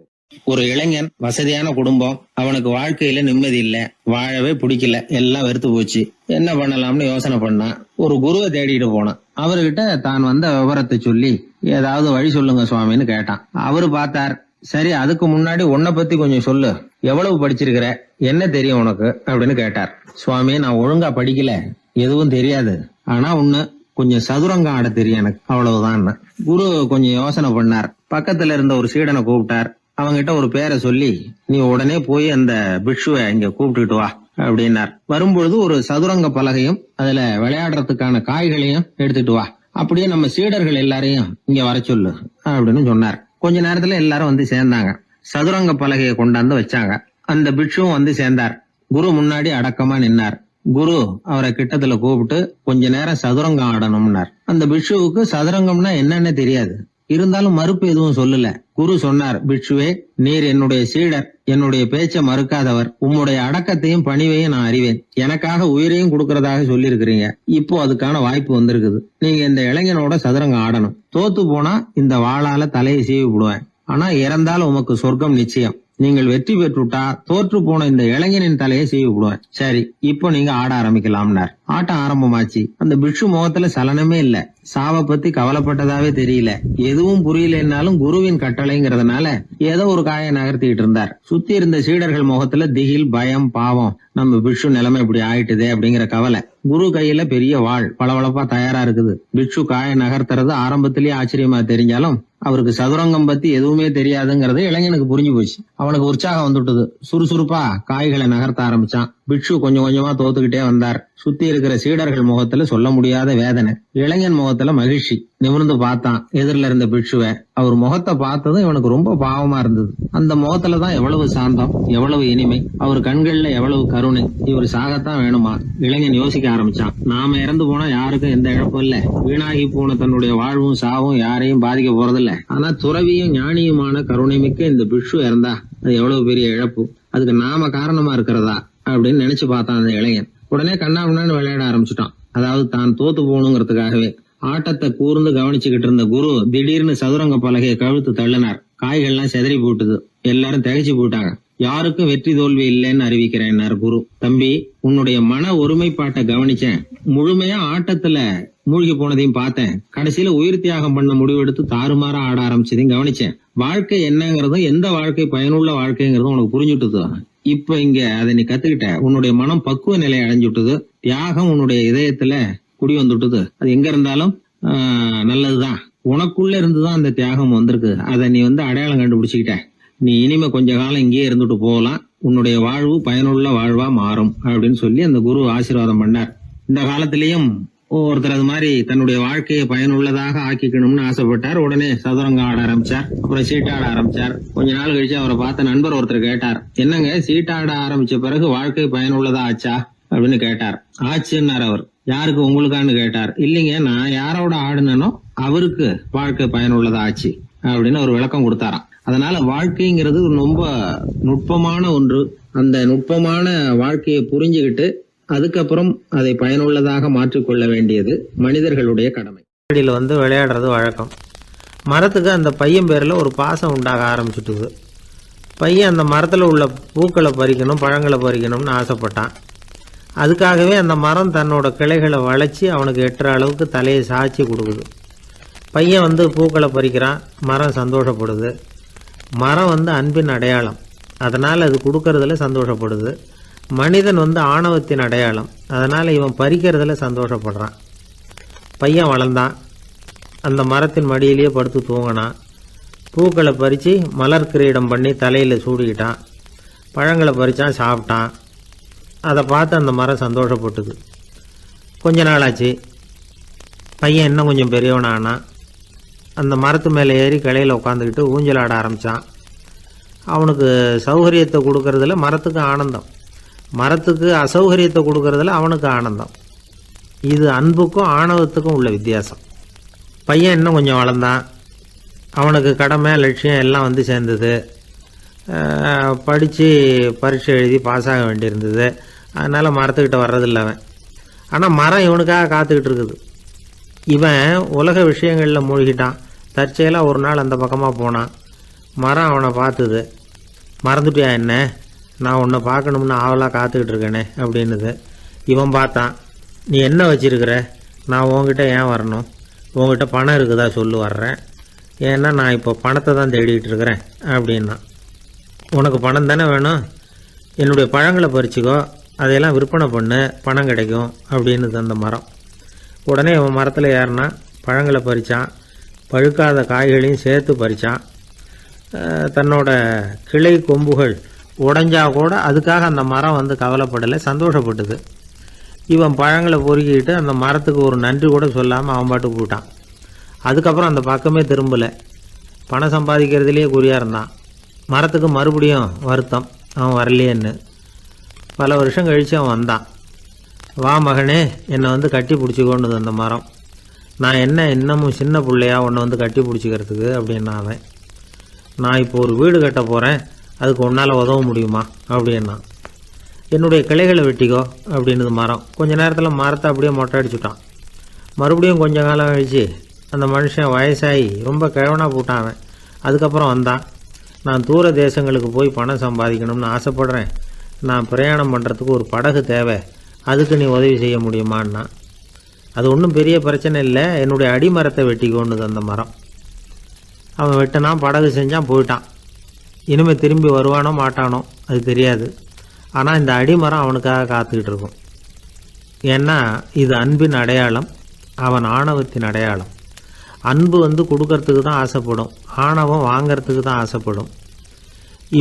ஒரு இளைஞன், வசதியான குடும்பம், அவனுக்கு வாழ்க்கையில நிம்மதி இல்ல, வாழவே பிடிக்கல, எல்லாம் வெறுத்து போச்சு. என்ன பண்ணலாம்னு யோசனை பண்ணான். ஒரு குருவை தேடிட்டு போனான். அவர்கிட்ட தான் வந்த விவரத்தை சொல்லி ஏதாவது வழி சொல்லுங்க சுவாமின்னு கேட்டான். அவரு பார்த்தார், சரி அதுக்கு முன்னாடி உன்னை பத்தி கொஞ்சம் சொல்லு, எவ்வளவு படிச்சிருக்கிற, என்ன தெரியும் உனக்கு அப்படின்னு கேட்டார். சுவாமி, நான் ஒழுங்கா படிக்கல, எதுவும் தெரியாது, ஆனா ஒண்ணு, கொஞ்சம் சதுரங்கம் ஆட தெரியும் எனக்கு, அவ்வளவுதான். குரு கொஞ்சம் யோசனை பண்ணார். பக்கத்துல இருந்த ஒரு சீடனை கூப்பிட்டார். அவங்கிட்ட ஒரு பேரை சொல்லி, நீ உடனே போய் அந்த பிக்ஷுவை இங்க கூப்பிட்டுட்டு வா அப்படின்னார். வரும்பொழுது ஒரு சதுரங்க பலகையும் அதுல விளையாடுறதுக்கான காய்களையும் எடுத்துட்டு வா, அப்படியே நம்ம சீடர்கள் எல்லாரையும் இங்க வர சொல்லு அப்படின்னு சொன்னார். கொஞ்ச நேரத்துல எல்லாரும் வந்து சேர்ந்தாங்க. சதுரங்க பலகையை கொண்டாந்து வச்சாங்க. அந்த பிக்ஷுவும் வந்து சேர்ந்தார். குரு முன்னாடி அடக்கமா நின்னார். குரு அவரை கிட்டத்துல கூப்பிட்டு கொஞ்ச நேரம் சதுரங்கம் ஆடணும்னார். அந்த பிக்ஷுவுக்கு சதுரங்கம்னா என்னன்னு தெரியாது, இருந்தாலும் மறுப்பு எதுவும் சொல்லல. குரு சொன்னார், பிக்ஷுவே, நீர் என்னுடைய சீடர், என்னுடைய பேச்சை மறுக்காதவர், உம்முடைய அடக்கத்தையும் பணிவையும் நான் அறிவேன், எனக்காக உயிரையும் கொடுக்கறதாக சொல்லி இருக்கிறீங்க. இப்போ அதுக்கான வாய்ப்பு வந்திருக்குது. நீங்க இந்த இளைஞனோட சதுரங்கம் ஆடணும். தோத்து போனா இந்த வாளால தலையை சீவி விடுவேன், ஆனா இறந்தாலும் உமக்கு சொர்க்கம் நிச்சயம். நீங்கள் வெற்றி பெற்றுட்டா தோற்று போன இந்த இளைஞனின் தலையை சீவி விடுவேன். சரி, இப்போ நீங்க ஆட ஆரம்பிக்கலாம்னார். ஆட்டம் ஆரம்பமாச்சு. அந்த பிக்ஷு முகத்துல சலனமே இல்ல, சாவை பத்தி கவலைப்பட்டதாவே தெரியல. எதுவும் புரியலன்னாலும் குருவின் கட்டளைங்கிறதுனால ஏதோ ஒரு காயை நகர்த்திட்டு இருந்தார். சுத்தி இருந்த சீடர்கள் முகத்துல திகில், பயம், பாவம், நம்ம பிக்ஷு நிலைமை இப்படி ஆயிட்டுதே அப்படிங்கிற கவலை. குரு கையில பெரிய வாள் பளபளப்பா தயாரா இருக்குது. பிக்ஷு காயை நகர்த்துறது ஆரம்பத்திலேயே ஆச்சரியமா தெரிஞ்சாலும் அவருக்கு சதுரங்கம் பத்தி எதுவுமே தெரியாதுங்கிறது இளைஞனுக்கு புரிஞ்சு போச்சு. அவனுக்கு உற்சாகம் வந்துட்டது. சுறுசுறுப்பா காய்களை நகர்த்த ஆரம்பிச்சான். பிட்சு கொஞ்சம் கொஞ்சமா தோத்துக்கிட்டே வந்தார். சுத்தி இருக்கிற சீடர்கள் முகத்துல சொல்ல முடியாத வேதனை, இளைஞன் முகத்துல மகிழ்ச்சி. நிமிர்ந்து பார்த்தான் எதிரில இருந்த பிட்சுவை. அவர் முகத்தை பார்த்ததும் இவனுக்கு ரொம்ப பாவமா இருந்தது. அந்த முகத்துலதான் எவ்வளவு சாந்தம், எவ்வளவு இனிமை, அவர் கண்கள்ல எவ்வளவு கருணை. இவர் சாகத்தான் வேணுமா? இளைஞன் யோசிக்க ஆரம்பிச்சான். நாம இறந்து போனா யாருக்கும் எந்த இழப்பும் இல்ல, வீணாகி போன தன்னுடைய வாழ்வும் சாவும் யாரையும் பாதிக்க போறதில்ல. ஆனா துறவியும் ஞானியுமான கருணை மிக்க இந்த பிட்சு இறந்தா அது எவ்வளவு பெரிய இழப்பு, அதுக்கு நாம காரணமா இருக்கிறதா அப்படின்னு நினைச்சு பார்த்தான் அந்த இளைஞன். உடனே கண்ணாமண்ணான்னு விளையாட ஆரம்பிச்சுட்டான். அதாவது தான் தோத்து போகணுங்கிறதுக்காகவே. ஆட்டத்தை கூர்ந்து கவனிச்சுக்கிட்டு இருந்த குரு திடீர்னு சதுரங்க பலகையை கழுத்து தள்ளினார். காய்கள்லாம் செதறி போட்டுது. எல்லாரும் திகைச்சு போட்டாங்க. யாருக்கும் வெற்றி தோல்வி இல்லைன்னு அறிவிக்கிறேன் குரு. தம்பி, உன்னுடைய மன ஒருமைப்பாட்டை கவனிச்சேன். முழுமையா ஆட்டத்துல மூழ்கி போனதையும் பார்த்தேன். கடைசியில உயிர் தியாகம் பண்ண முடிவெடுத்து தாறுமாறா ஆட ஆரம்பிச்சதையும் கவனிச்சேன். வாழ்க்கை என்னங்கிறதும் எந்த வாழ்க்கை பயனுள்ள வாழ்க்கைங்கிறதும் உனக்கு புரிஞ்சுட்டுது. இப்ப இங்க அதை நீ கத்துக்கிட்ட. உன்னுடைய மனம் பக்குவ நிலையை அடைஞ்சுட்டுது. தியாகம் உன்னுடைய இதயத்துல குடி வந்துட்டுது. அது எங்க இருந்தாலும் நல்லதுதான். உனக்குள்ள இருந்துதான் அந்த தியாகம் வந்திருக்கு. அதை நீ அடையாளம் கண்டுபிடிச்சுக்கிட்ட. நீ இனிமே கொஞ்ச காலம் இங்கேயே இருந்துட்டு போகலாம். உன்னுடைய வாழ்வு பயனுள்ள வாழ்வா மாறும் அப்படின்னு சொல்லி அந்த குரு ஆசீர்வாதம் பண்ணார். இந்த காலத்திலயும் ஒருத்தர் அது மாதிரி தன்னுடைய வாழ்க்கையை பயனுள்ளதாக ஆக்கிக்கணும்னு ஆசைப்பட்டார். உடனே சதுரங்கம் ஆட ஆரம்பிச்சார். அப்புறம் சீட்டாட ஆரம்பிச்சார். கொஞ்ச நாள் கழிச்சு அவரை பார்த்த நண்பர் ஒருத்தர் கேட்டார், என்னங்க சீட்டாட ஆரம்பிச்ச பிறகு வாழ்க்கை பயனுள்ளதா ஆச்சா அப்படின்னு கேட்டார். ஆச்சுன்னார் அவர். யாருக்கு, உங்களுக்கான்னு கேட்டார். இல்லைங்க, நான் யாரோட ஆடுனோ அவருக்கு வாழ்க்கை பயனுள்ளதா ஆச்சு அப்படின்னு ஒரு விளக்கம் கொடுத்தாராம். அதனால வாழ்க்கைங்கிறது ரொம்ப நுட்பமான ஒன்று. அந்த நுட்பமான வாழ்க்கையை புரிஞ்சுக்கிட்டு அதுக்கப்புறம் அதை பயனுள்ளதாக மாற்றிக்கொள்ள வேண்டியது மனிதர்களுடைய கடமை. விளையாடுறது வழக்கம். மரத்துக்கு அந்த பையன் பேரில் ஒரு பாசம் உண்டாக ஆரம்பிச்சுட்டுது. பையன் அந்த மரத்தில் உள்ள பூக்களை பறிக்கணும், பழங்களை பறிக்கணும்னு ஆசைப்பட்டான். அதுக்காகவே அந்த மரம் தன்னோட கிளைகளை வளைச்சி அவனுக்கு எட்டுற அளவுக்கு தலையை சாய்ச்சி கொடுக்குது. பையன் பூக்களை பறிக்கிறான். மரம் சந்தோஷப்படுது. மரம் அன்பின் அடையாளம். அதனால் அது கொடுக்கறதுல சந்தோஷப்படுது. மனிதன் ஆணவத்தின் அடையாளம். அதனால் இவன் பறிக்கிறதுல சந்தோஷப்படுறான். பையன் வளர்ந்தான். அந்த மரத்தின் மடியிலேயே படுத்து தூங்கினான். பூக்களை பறித்து மலர் கிரீடம் பண்ணி தலையில் சூடிக்கிட்டான். பழங்களை பறித்தான், சாப்பிட்டான். அதை பார்த்து அந்த மரம் சந்தோஷப்பட்டுது. கொஞ்ச நாளாச்சு. பையன் இன்னும் கொஞ்சம் பெரியவனானான். அந்த மரத்து மேலே ஏறி கிளையில் உட்காந்துக்கிட்டு ஊஞ்சல் ஆட ஆரம்பித்தான். அவனுக்கு சௌகரியத்தை கொடுக்கறதுல மரத்துக்கு ஆனந்தம், மரத்துக்கு அசௌகரியத்தை கொடுக்கறதுல அவனுக்கு ஆனந்தம். இது அன்புக்கும் ஆணவத்துக்கும் உள்ள வித்தியாசம். பையன் இன்னும் கொஞ்சம் வளர்ந்தான். அவனுக்கு கடமை, லட்சியம் எல்லாம் சேர்ந்தது. படித்து பரீட்சை எழுதி பாஸ் ஆக வேண்டியிருந்தது. அதனால் மரத்துக்கிட்ட வர்றதில்லை அவன். ஆனால் மரம் இவனுக்காக காத்துக்கிட்டு இருக்குது. இவன் உலக விஷயங்களில் மூழ்கிட்டான். தற்செயலாக ஒரு நாள் அந்த பக்கமாக போனான். மரம் அவனை பார்த்துது. மறந்துட்டியா என்ன, நான் உன்னை பார்க்கணும்னு ஆவலாக காத்துக்கிட்டு இருக்கேனே அப்படின்னுது. இவன் பார்த்தான். நீ என்ன வச்சிருக்கிற, நான் உங்ககிட்ட ஏன் வரணும், உங்ககிட்ட பணம் இருக்குதா சொல்லு, வர்றேன். ஏன்னா நான் இப்போ பணத்தை தான் தேடிக்கிட்டு இருக்கிறேன் அப்படின்னா. உனக்கு பணம் தானே வேணும், என்னுடைய பழங்களை பறிச்சுக்கோ, அதையெல்லாம் விற்பனை பண்ணு, பணம் கிடைக்கும் அப்படின்னுது அந்த மரம். உடனே இவன் மரத்தில் ஏறினா, பழங்களை பறித்தான். பழுக்காத காய்களையும் சேர்த்து பறித்தான். தன்னோட கிளை கொம்புகள் உடைஞ்சா கூட அதுக்காக அந்த மரம் கவலைப்படலை, சந்தோஷப்பட்டுது. இவன் பழங்களை பொறுக்கிட்டு அந்த மரத்துக்கு ஒரு நன்றி கூட சொல்லாமல் அவன் பாட்டுக்கு போட்டான். அதுக்கப்புறம் அந்த பக்கமே திரும்பலை. பணம் சம்பாதிக்கிறதுலேயே குறியாக இருந்தான். மரத்துக்கு மறுபடியும் வருத்தம், அவன் வரலையேன்னு. பல வருஷம் கழித்து அவன் வந்தான். வா மகனே, என்னை கட்டி பிடிச்சிக்கொண்டுது அந்த மரம். நான் என்ன இன்னமும் சின்ன பிள்ளையா உன்னை கட்டி பிடிச்சிக்கிறதுக்கு அப்படின்னா அவன். நான் இப்போ ஒரு வீடு கட்ட போகிறேன், அதுக்கு உன்னால் உதவ முடியுமா அப்படின்னா. என்னுடைய கிளைகளை வெட்டிக்கோ அப்படின்னுது மரம். கொஞ்ச நேரத்தில் மரத்தை அப்படியே மொட்டை அடிச்சுட்டான். மறுபடியும் கொஞ்சம் காலம் கழிச்சு அந்த மனுஷன் வயசாகி ரொம்ப கிழவனாக போட்டான் அவன். அதுக்கப்புறம் வந்தான். நான் தூர தேசங்களுக்கு போய் பணம் சம்பாதிக்கணும்னு ஆசைப்படுறேன். நான் பிரயாணம் பண்ணுறதுக்கு ஒரு படகு தேவை, அதுக்கு நீ உதவி செய்ய முடியுமான்னா. அது ஒன்றும் பெரிய பிரச்சனை இல்லை, என்னுடைய அடிமரத்தை வெட்டிக்கோன்னுது அந்த மரம். அவன் வெட்டினான், படகு செஞ்சான், போயிட்டான். இனிமேல் திரும்பி வருவானோ மாட்டானோ அது தெரியாது. ஆனால் இந்த அடிமரம் அவனுக்காக காத்துக்கிட்டு இருக்கும். ஏன்னா இது அன்பின் அடையாளம், அவன் ஆணவத்தின் அடையாளம். அன்பு கொடுக்கறதுக்கு தான் ஆசைப்படும், ஆணவம் வாங்கிறதுக்கு தான் ஆசைப்படும்.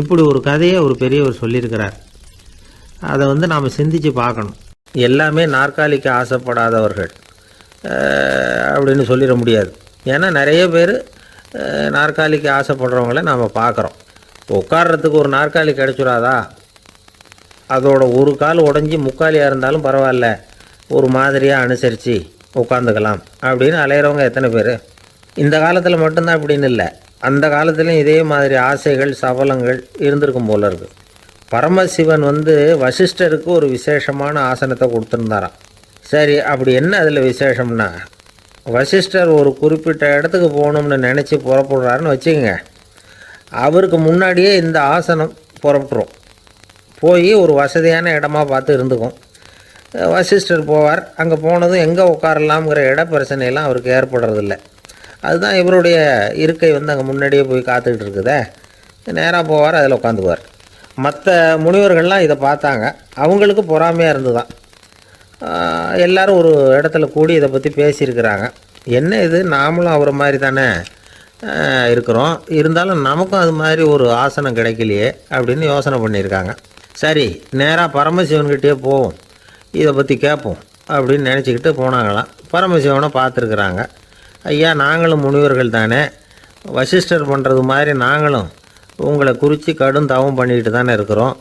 இப்படி ஒரு கதையை ஒரு பெரியவர் சொல்லியிருக்கிறார். அதை நாம் சிந்திச்சு பார்க்கணும். எல்லாமே நாற்காலிக்கு ஆசைப்படாதவர்கள் அப்படின்னு சொல்லிட முடியாது. ஏன்னா நிறைய பேர் நாற்காலிக்கு ஆசைப்படுறவங்கள நாம் பார்க்குறோம். உட்கார்றதுக்கு ஒரு நாற்காலி கிடச்சிடாதா, அதோட ஒரு கால் உடஞ்சி முக்காலியாக இருந்தாலும் பரவாயில்ல, ஒரு மாதிரியாக அனுசரித்து உட்காந்துக்கலாம் அப்படின்னு அலையிறவங்க எத்தனை பேர்? இந்த காலத்தில் மட்டும்தான் அப்படின்னு இல்லை, அந்த காலத்துலேயும் இதே மாதிரி ஆசைகள் சபலங்கள் இருந்திருக்கும் போல இருக்குது. பரமசிவன் வசிஷ்டருக்கு ஒரு விசேஷமான ஆசனத்தை கொடுத்துருந்தாராம். சரி, அப்படி என்ன அதில் விசேஷம்னா, வசிஷ்டர் ஒரு குறிப்பிட்ட இடத்துக்கு போகணும்னு நினச்சி புறப்படுறாருன்னு வச்சுக்கோங்க. அவருக்கு முன்னாடியே இந்த ஆசனம் புறப்பட்டுரும். போய் ஒரு வசதியான இடமா பார்த்து இருந்துக்கும். வசிஷ்டர் போவார். அங்கே போனதும் எங்கே உட்காரலாம்ங்கிற இட பிரச்சனையெல்லாம் அவருக்கு ஏற்படுறதில்ல. அதுதான் இவருடைய இருக்கை அங்கே முன்னாடியே போய் காத்துக்கிட்டு இருக்குதே. நேராக போவார், அதில் உட்காந்துக்குவார். மற்ற முனிவர்கள்லாம் இதை பார்த்தாங்க. அவங்களுக்கு பொறாமையாக இருந்து தான் எல்லோரும் ஒரு இடத்துல கூடி இதை பற்றி பேசியிருக்கிறாங்க. என்ன இது, நாமளும் அவரை மாதிரி தானே இருக்கிறோம், இருந்தாலும் நமக்கும் அது மாதிரி ஒரு ஆசனம் கிடைக்கலையே அப்படின்னு யோசனை பண்ணியிருக்காங்க. சரி, நேராக பரமசிவன்கிட்டே போவோம், இதை பற்றி கேட்போம் அப்படின்னு நினச்சிக்கிட்டு போனாங்களாம். பரமசிவனை பார்த்துருக்குறாங்க. ஐயா, நாங்களும் முனிவர்கள் தானே, வசிஷ்டர் பண்ணுறது மாதிரி நாங்களும் உங்களை குறித்து கடும் தவம் பண்ணிக்கிட்டு தானே இருக்கிறோம்.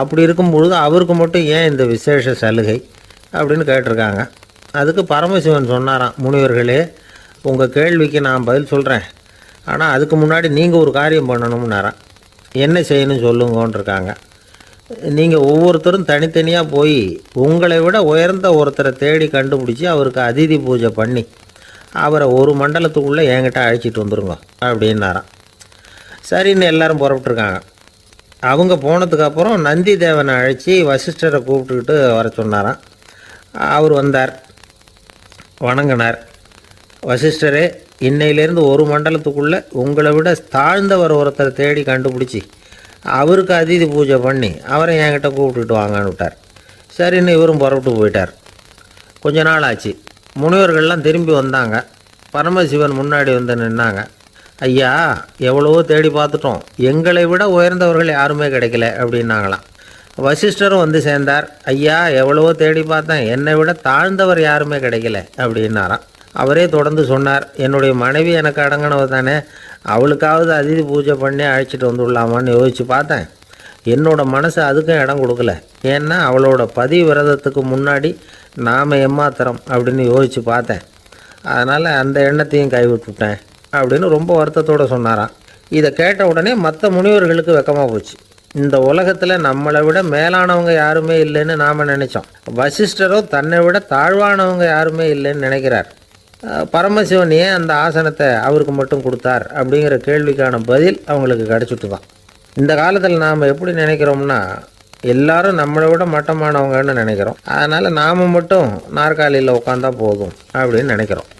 அப்படி இருக்கும்பொழுது அவருக்கு மட்டும் ஏன் இந்த விசேஷ சலுகை அப்படின்னு கேட்டிருக்காங்க. அதுக்கு பரமசிவன் சொன்னாராம், முனிவர்களே, உங்கள் கேள்விக்கு நான் பதில் சொல்கிறேன், ஆனால் அதுக்கு முன்னாடி நீங்கள் ஒரு காரியம் பண்ணணும்னாராம். என்ன செய்யணும் சொல்லுங்கன்னு இருக்காங்க. நீங்கள் ஒவ்வொருத்தரும் தனித்தனியாக போய் உங்களை விட உயர்ந்த ஒருத்தரை தேடி கண்டுபிடிச்சி அவருக்கு அதிதி பூஜை பண்ணி அவரை ஒரு மண்டலத்துக்குள்ளே என்கிட்ட அழைச்சிட்டு வந்துருங்க அப்படின்னாராம். சரின்னு எல்லோரும் புறப்பட்டுருக்காங்க. அவங்க போனதுக்கப்புறம் நந்தி தேவனை அழைச்சி வசிஷ்டரை கூப்பிட்டுக்கிட்டு வர சொன்னாராம். அவர் வந்தார், வணங்கினார். வசிஷ்டரே, இன்னையிலேருந்து ஒரு மண்டலத்துக்குள்ளே உங்களை விட தாழ்ந்தவர் ஒருத்தரை தேடி கண்டுபிடிச்சி அவருக்கு அதிதி பூஜை பண்ணி அவரை என்கிட்ட கூப்பிட்டுட்டு வாங்கன்னு விட்டார். சரின்னு இவரும் புறப்பட்டு போயிட்டார். கொஞ்ச நாள் ஆச்சு. முனிவர்கள்லாம் திரும்பி வந்தாங்க. பரமசிவன் முன்னாடி நின்னாங்க. ஐயா, எவ்வளவோ தேடி பார்த்துட்டோம், எங்களை விட உயர்ந்தவர்கள் யாருமே கிடைக்கல அப்படின்னாங்களாம். வசிஷ்டரும் சேர்ந்தார். ஐயா, எவ்வளவோ தேடி பார்த்தேன், என்னை விட தாழ்ந்தவர் யாருமே கிடைக்கல அப்படின்னாராம். அவரே தொடர்ந்து சொன்னார், என்னுடைய மனைவி எனக்கு அடங்கினவ தானே, அவளுக்காவது அதிதி பூஜை பண்ணி அழைச்சிட்டு வந்துடலாமான்னு யோசித்து பார்த்தேன். என்னோட மனசு அதுக்கும் இடம் கொடுக்கல. ஏன்னா அவளோட பதி விரதத்துக்கு முன்னாடி நாம் ஏமாத்திரம் அப்படின்னு யோசித்து பார்த்தேன். அதனால் அந்த எண்ணத்தையும் கைவிட்டுட்டேன் அப்படின்னு ரொம்ப வருத்தத்தோடு சொன்னாராம். இதை கேட்ட உடனே மற்ற முனிவர்களுக்கு வெக்கமாக போச்சு. இந்த உலகத்தில் நம்மளை விட மேலானவங்க யாருமே இல்லைன்னு நாம் நினச்சோம். வசிஷ்டரோ தன்னை விட தாழ்வானவங்க யாருமே இல்லைன்னு நினைக்கிறார். பரமசிவன் ஏன் அந்த ஆசனத்தை அவருக்கு மட்டும் கொடுத்தார் அப்படிங்கிற கேள்விக்கான பதில் அவங்களுக்கு கிடச்சிட்டு தான். இந்த காலத்தில் நாம் எப்படி நினைக்கிறோம்னா, எல்லாரும் நம்மளை விட மட்டமானவங்கன்னு நினைக்கிறோம். அதனால் நாம் மட்டும் நாற்காலியில் உட்காந்தா போதும் அப்படின்னு நினைக்கிறோம்.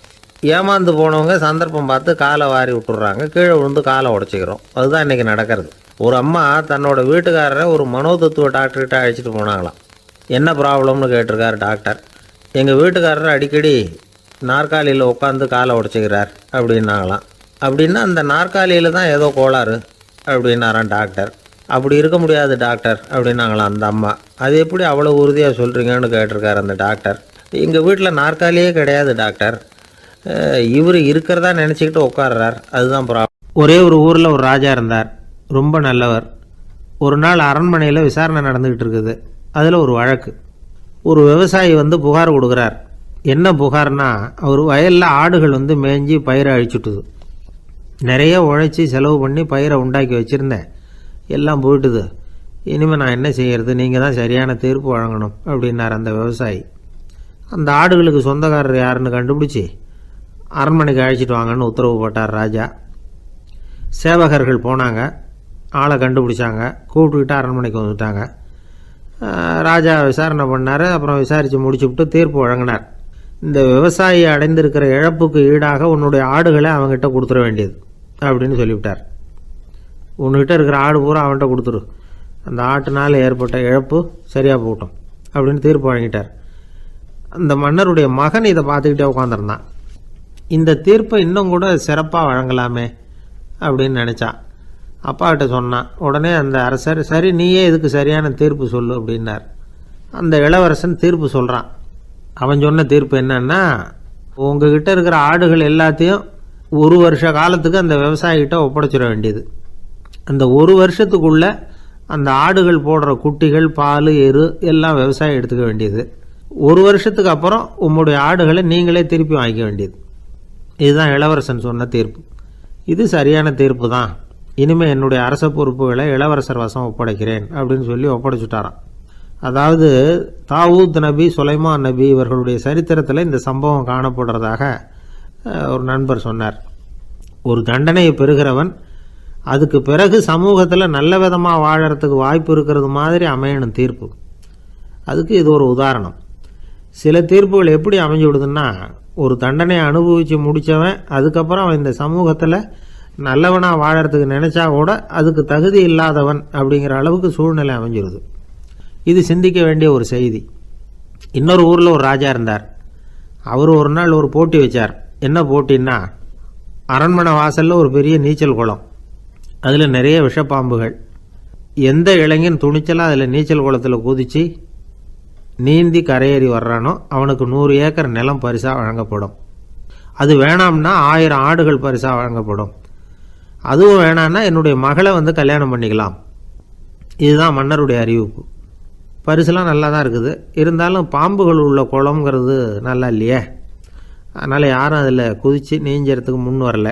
ஏமாந்து போனவங்க சந்தர்ப்பம் பார்த்து காலை வாரி விட்டுறாங்க, கீழே விழுந்து காலை உடச்சிக்கிறோம். அதுதான் இன்றைக்கி நடக்கிறது. ஒரு அம்மா தன்னோட வீட்டுக்காரரை ஒரு மனோதத்துவ டாக்டர்கிட்ட அழைச்சிட்டு போனாங்களாம். என்ன ப்ராப்ளம்னு கேட்டிருக்காரு டாக்டர். எங்கள் வீட்டுக்காரர் அடிக்கடி நாற்காலியில் உட்காந்து காலை உடச்சிக்கிறார் அப்படின்னாங்களாம். அப்படின்னா அந்த நாற்காலியில் தான் ஏதோ கோளாறு அப்படின்னாரான் டாக்டர். அப்படி இருக்க முடியாது டாக்டர் அப்படின்னாங்களாம் அந்த அம்மா. அது எப்படி அவ்வளோ உறுதியாக சொல்கிறீங்கன்னு கேட்டிருக்காரு அந்த டாக்டர். எங்கள் வீட்டில் நாற்காலியே கிடையாது டாக்டர், இவர் இருக்கிறதா நினச்சிக்கிட்டு உட்கார்றார், அதுதான் ப்ராப்ளம். ஒரே ஒரு ஊரில் ஒரு ராஜா இருந்தார், ரொம்ப நல்லவர். ஒரு நாள் அரண்மனையில் விசாரணை நடந்துக்கிட்டு இருக்குது. அதில் ஒரு வழக்கு. ஒரு விவசாயி புகார் கொடுக்குறார். என்ன புகார்னா, அவர் வயலில் ஆடுகள் மேய்ஞ்சி பயிரை அழிச்சுட்டுது. நிறைய உழைச்சி செலவு பண்ணி பயிரை உண்டாக்கி வச்சுருந்தேன், எல்லாம் போயிட்டுது. இனிமேல் நான் என்ன செய்கிறது, நீங்கள் தான் சரியான தீர்ப்பு வழங்கணும் அப்படின்னார் அந்த விவசாயி. அந்த ஆடுகளுக்கு சொந்தக்காரர் யாருன்னு கண்டுபிடிச்சி அரண்மனைக்கு அழைச்சிட்டு வாங்கன்னு உத்தரவு போட்டார் ராஜா. சேவகர்கள் போனாங்க, ஆளை கண்டுபிடிச்சாங்க, கூப்பிட்டுக்கிட்டு அரண்மனைக்கு வந்துட்டாங்க. ராஜா விசாரணை பண்ணார். அப்புறம் விசாரித்து முடிச்சுவிட்டு தீர்ப்பு வழங்கினார். இந்த விவசாயி அடைந்திருக்கிற இழப்புக்கு ஈடாக உன்னுடைய ஆடுகளை அவங்ககிட்ட கொடுத்துட வேண்டியது அப்படின்னு சொல்லிவிட்டார். உன்கிட்ட இருக்கிற ஆடு பூரா அவன்கிட்ட கொடுத்துரு, அந்த ஆட்டுனால் ஏற்பட்ட இழப்பு சரியாக போகட்டும் அப்படின்னு தீர்ப்பு வழங்கிட்டார். அந்த மன்னருடைய மகன் இதை பார்த்துக்கிட்டே உட்காந்துருந்தான். இந்த தீர்ப்பை இன்னும் கூட சிறப்பாக வழங்கலாமே அப்படின்னு நினச்சான். அப்பாக்கிட்ட சொன்னான். உடனே அந்த அரசர், சரி நீயே இதுக்கு சரியான தீர்ப்பு சொல்லு அப்படின்னார். அந்த இளவரசன் தீர்ப்பு சொல்கிறான். அவன் சொன்ன தீர்ப்பு என்னன்னா, உங்ககிட்ட இருக்கிற ஆடுகள் எல்லாத்தையும் 1 வருஷ காலத்துக்கு அந்த விவசாயிகிட்ட ஒப்படைச்சிட வேண்டியது. அந்த 1 வருஷத்துக்குள்ள அந்த ஆடுகள் போடுற குட்டிகள், பால், எரு எல்லாம் விவசாயி எடுத்துக்க வேண்டியது. 1 வருஷத்துக்கு அப்புறம் உங்களுடைய ஆடுகளை நீங்களே திருப்பி வாங்கிக்க வேண்டியது. இதுதான் இளவரசன் சொன்ன தீர்ப்பு. இது சரியான தீர்ப்பு தான். இனிமேல் என்னுடைய அரச பொறுப்புகளை இளவரசர் வசம் ஒப்படைக்கிறேன் அப்படின்னு சொல்லி ஒப்படைச்சுட்டாராம். அதாவது தாவூத் நபி, சுலைமான் நபி இவர்களுடைய சரித்திரத்தில் இந்த சம்பவம் காணப்படுறதாக ஒரு நண்பர் சொன்னார். ஒரு தண்டனையை பெறுகிறவன் அதுக்கு பிறகு சமூகத்தில் நல்ல விதமாக வாழறதுக்கு வாய்ப்பு இருக்கிறது மாதிரி அமையணும் தீர்ப்பு. அதுக்கு இது ஒரு உதாரணம். சில தீர்ப்புகள் எப்படி அமைஞ்சு விடுதுன்னா, ஒரு தண்டனையை அனுபவித்து முடித்தவன் அதுக்கப்புறம் அவன் இந்த சமூகத்தில் நல்லவனாக வாழறதுக்கு நினச்சா கூட அதுக்கு தகுதி இல்லாதவன் அப்படிங்கிற அளவுக்கு சூழ்நிலை அமைஞ்சிருது. இது சிந்திக்க வேண்டிய ஒரு செய்தி. இன்னொரு ஊரில் ஒரு ராஜா இருந்தார். அவர் ஒரு நாள் ஒரு போட்டி வச்சார். என்ன போட்டின்னா, அரண்மனை வாசலில் ஒரு பெரிய நீச்சல் குளம், அதில் நிறைய விஷப்பாம்புகள். எந்த இளைஞன் துணிச்சலாக அதில் நீச்சல் குளத்தில் குதித்து நீந்தி கரையேறி வர்றானோ அவனுக்கு 100 ஏக்கர் நிலம் பரிசாக வழங்கப்படும். அது வேணாம்னா 1000 ஆடுகள் பரிசாக வழங்கப்படும். அதுவும் வேணான்னா என்னுடைய மகளை கல்யாணம் பண்ணிக்கலாம். இதுதான் மன்னருடைய அறிவிப்பு. பரிசுலாம் நல்லா தான் இருக்குது. இருந்தாலும் பாம்புகள் உள்ள குளம்ங்கிறது நல்லா இல்லையே. அதனால் யாரும் அதில் குதித்து நீஞ்சறதுக்கு முன் வரல.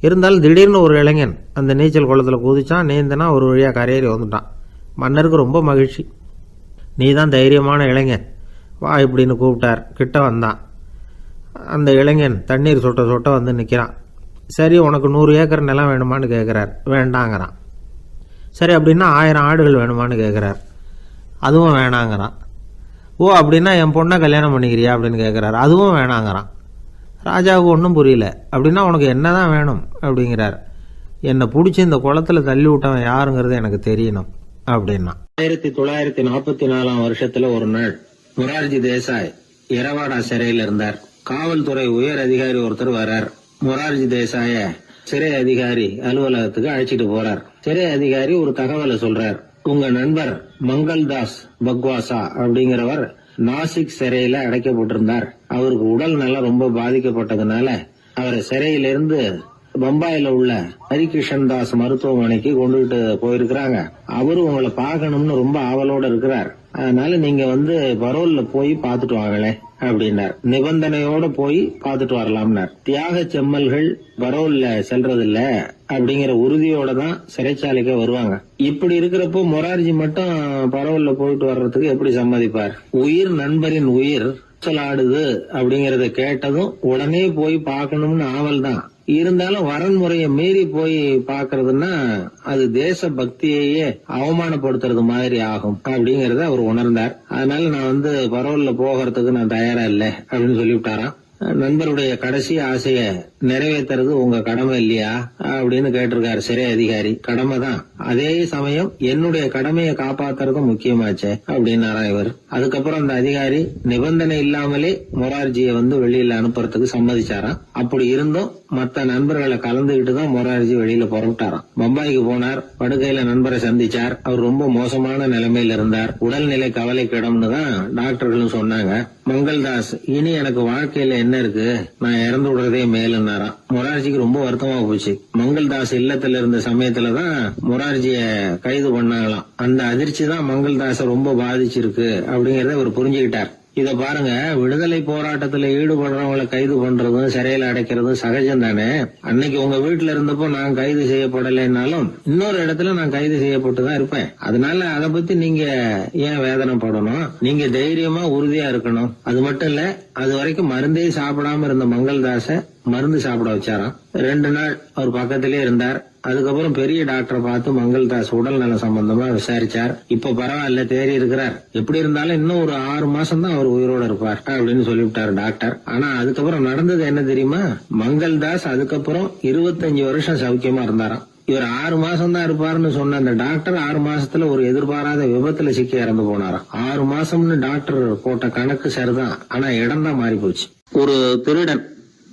இருந்தாலும் திடீர்னு ஒரு இளைஞன் அந்த நீச்சல் குளத்தில் குதித்தான். நீந்தினா ஒரு வழியாக கரையேறி வந்துட்டான். மன்னருக்கு ரொம்ப மகிழ்ச்சி. நீ தான் தைரியமான இளைஞன், வா இப்படின்னு கூப்பிட்டார். கிட்ட வந்தான். அந்த இளைஞன் தண்ணீர் சொட்ட சொட்ட நிற்கிறான். சரி, உனக்கு 100 ஏக்கர் நிலம் வேணுமான்னு கேட்குறார். வேண்டாங்கிறான். சரி, அப்படின்னா 1000 ஆடுகள் வேணுமான்னு கேட்குறார். அதுவும் வேணாங்கிறான். ஓ, அப்படின்னா என் பொண்ணை கல்யாணம் பண்ணிக்கிறியா அப்படின்னு கேட்குறாரு. அதுவும் வேணாங்கிறான். ராஜாவுக்கு ஒன்றும் புரியல. அப்படின்னா உனக்கு என்ன தான் வேணும் அப்படிங்கிறார். என்னை பிடிச்சி இந்த குளத்தில் தள்ளி விட்டவன் யாருங்கிறது எனக்கு தெரியணும் அப்படின்னா. 1944 வருஷத்துல ஒரு நாள் மொரார்ஜி தேசாய் எரவாடா சிறையில் இருந்தார். காவல்துறை உயர் அதிகாரி ஒருத்தர் வர்றார். மொரார்ஜி தேசாய சிறை அதிகாரி அலுவலகத்துக்கு அழைச்சிட்டு போறார். சிறை அதிகாரி ஒரு தகவலை சொல்றார். உங்க நண்பர் மங்கள்தாஸ் பக்வாசா அப்படிங்கிறவர் நாசிக் சிறையில அடைக்கப்பட்டிருந்தார். அவருக்கு உடல் நலம் ரொம்ப பாதிக்கப்பட்டதுனால அவரை சிறையிலிருந்து பம்பாயில உள்ள ஹரிகிருஷ்ணன் தாஸ் மருத்துவமனைக்கு கொண்டுகிட்டு போயிருக்கிறாங்க. அவரு உங்களை பார்க்கணும்னு ரொம்ப ஆவலோட இருக்கிறார். அதனால நீங்க பரோல்ல போய் பாத்துட்டு வாங்களே அப்படின்னார். நிபந்தனையோட போய் பாத்துட்டு வரலாம்னார். தியாக செம்மல்கள் பரோல்ல செல்றதில்ல அப்படிங்கிற உறுதியோட தான் சிறைச்சாலைக்கு வருவாங்க. இப்படி இருக்கிறப்போ மொரார்ஜி மட்டும் பரோல்ல போயிட்டு வர்றதுக்கு எப்படி சம்மதிப்பார்? உயிர் நண்பரின் உயிர் ஆடுது அப்படிங்கறத கேட்டதும் உடனே போய் பார்க்கணும்னு ஆவல் தான். இருந்தாலும் வரன்முறையை மீறி போய் பாக்குறதுன்னா அது தேச பக்தியையே அவமானப்படுத்துறது மாதிரி ஆகும் அப்படிங்கறத அவர் உணர்ந்தார். அதனால நான் பரோல்ல போகிறதுக்கு நான் தயாரா இல்ல அப்படின்னு சொல்லிவிட்டாராம். நண்பருடைய கடைசி ஆசைய நிறைவேற்றுறது உங்க கடமை இல்லையா அப்படின்னு கேட்டிருக்காரு சிறை அதிகாரி. கடமை தான், அதே சமயம் என்னுடைய கடமையை காப்பாத்துறதும் முக்கியமாச்சே அப்படின்னாரா இவர். அதுக்கப்புறம் அந்த அதிகாரி நிபந்தனை இல்லாமலே மொரார்ஜியை வெளியில அனுப்புறதுக்கு சம்மதிச்சாராம். அப்படி இருந்தும் மத்த நண்பர்களை கலந்துகிட்டு தான் மொரார்ஜி வெளியில புறப்பட்டாராம். பம்பாய்க்கு போனார். படுக்கையில நண்பரை சந்திச்சார். அவர் ரொம்ப மோசமான நிலைமையில இருந்தார். உடல்நிலை கவலைக்கிடம்னு தான் டாக்டர்களும் சொன்னாங்க. மங்கள்தாஸ், இனி எனக்கு வாழ்க்கையில என்ன இருக்கு, நான் இறந்து விடுறதே மேலுன்னாராம். மொரார்ஜிக்கு ரொம்ப வருத்தமா போச்சு. மங்கள்தாஸ் இல்லத்துல இருந்த சமயத்துலதான் மொரார்ஜிய கைது பண்ணாங்களாம். அந்த அதிர்ச்சி தான் மங்கள்தாஸ ரொம்ப பாதிச்சிருக்கு அப்படிங்கறத அவர் புரிஞ்சுக்கிட்டார். இத பாருங்க, விடுதலை போராட்டத்துல ஈடுபடுறவங்களை கைது பண்றதும் சிறையில அடைக்கிறதும் சகஜம் தானே. அன்னைக்கு உங்க வீட்டுல இருந்தப்போ நான் கைது செய்யப்படலைன்னாலும் இன்னொரு இடத்துல நான் கைது செய்யப்பட்டுதான் இருப்பேன். அதனால அதை பத்தி நீங்க ஏன் வேதனைப்படணும்? நீங்க தைரியமா உறுதியா இருக்கணும். அது மட்டும் இல்ல, அது வரைக்கும் மருந்தே சாப்பிடாம இருந்த மங்கள்தாஸ மருந்து சாப்பிட வச்சாராம். 2 நாள் அவர் பக்கத்திலே இருந்தார். அதுக்கப்புறம் பெரிய டாக்டரை பார்த்து மங்கள்தாஸ் உடல் நல சம்பந்தமா விசாரிச்சார். இப்ப பரவாயில்ல, தேறி இருக்கிறார். எப்படி இருந்தாலும் இன்னும் ஒரு 6 மாசம் தான் அவர் உயிரோட இருப்பார் அப்படின்னு சொல்லிவிட்டாரு டாக்டர். ஆனா அதுக்கப்புறம் நடந்தது என்ன தெரியுமா? மங்கள்தாஸ் அதுக்கப்புறம் 25 வருஷம் சௌக்கியமா இருந்தாராம். இவர் 6 மாசம் தான் இருப்பாருன்னு சொன்ன அந்த டாக்டர் 6 மாசத்துல ஒரு எதிர்பாராத விபத்துல சிக்கி இறந்து போனாராம். 6 மாசம்னு டாக்டர் போட்ட கணக்கு சரிதான், ஆனா இடம் தான் மாறி போச்சு. ஒரு திருடன்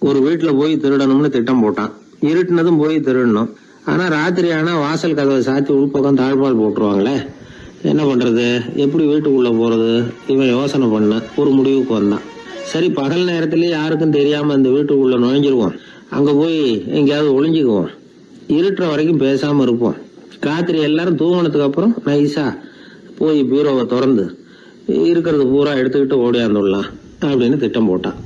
ஒரு வீட்டுல போய் திருடணும்னு திட்டம் போட்டான். இருட்டுனதும் போய் திருடணும். ஆனா ராத்திரி ஆனா வாசல் கதவை சாத்தி உள்பக்கம் தாழ்பால் போட்டுருவாங்களே, என்ன பண்றது, எப்படி வீட்டுக்குள்ள போறது? இவன் யோசனை பண்ண ஒரு முடிவுக்கு வந்தான். சரி, பகல் நேரத்திலேயே யாருக்கும் தெரியாம அந்த வீட்டுக்குள்ள நுழைஞ்சிருவோம், அங்க போய் எங்கேயாவது ஒளிஞ்சுக்குவோம், இருட்டுற வரைக்கும் பேசாம இருப்போம், ராத்திரி எல்லாரும் தூங்கினதுக்கு அப்புறம் நைஸா போய் பீரோவை திறந்து இருக்கிறது பூரா எடுத்துக்கிட்டு ஓடியாந்துடலாம் அப்படின்னு திட்டம் போட்டான்.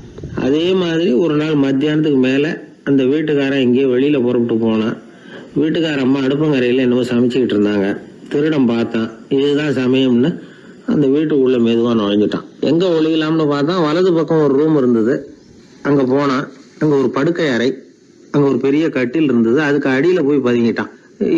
அதே மாதிரி ஒரு நாள் மத்தியானத்துக்கு மேல அந்த வீட்டுக்காரன் எங்கேயோ வெளியில புறப்பட்டு போனான். வீட்டுக்கார அம்மா அடுப்பங்கரையில என்னமோ சமைச்சுக்கிட்டு இருந்தாங்க. திருடன் பார்த்தான், இதுதான் சமயம்னு அந்த வீட்டுக்குள்ள மெதுவா நுழைஞ்சிட்டான். எங்க ஒளியலாம்னு பார்த்தா வலது பக்கம் ஒரு ரூம் இருந்தது. அங்க போனான். அங்க ஒரு படுக்கை அறை, அங்க ஒரு பெரிய கட்டில் இருந்தது. அதுக்கு அடியில போய் பதுங்கிட்டான்.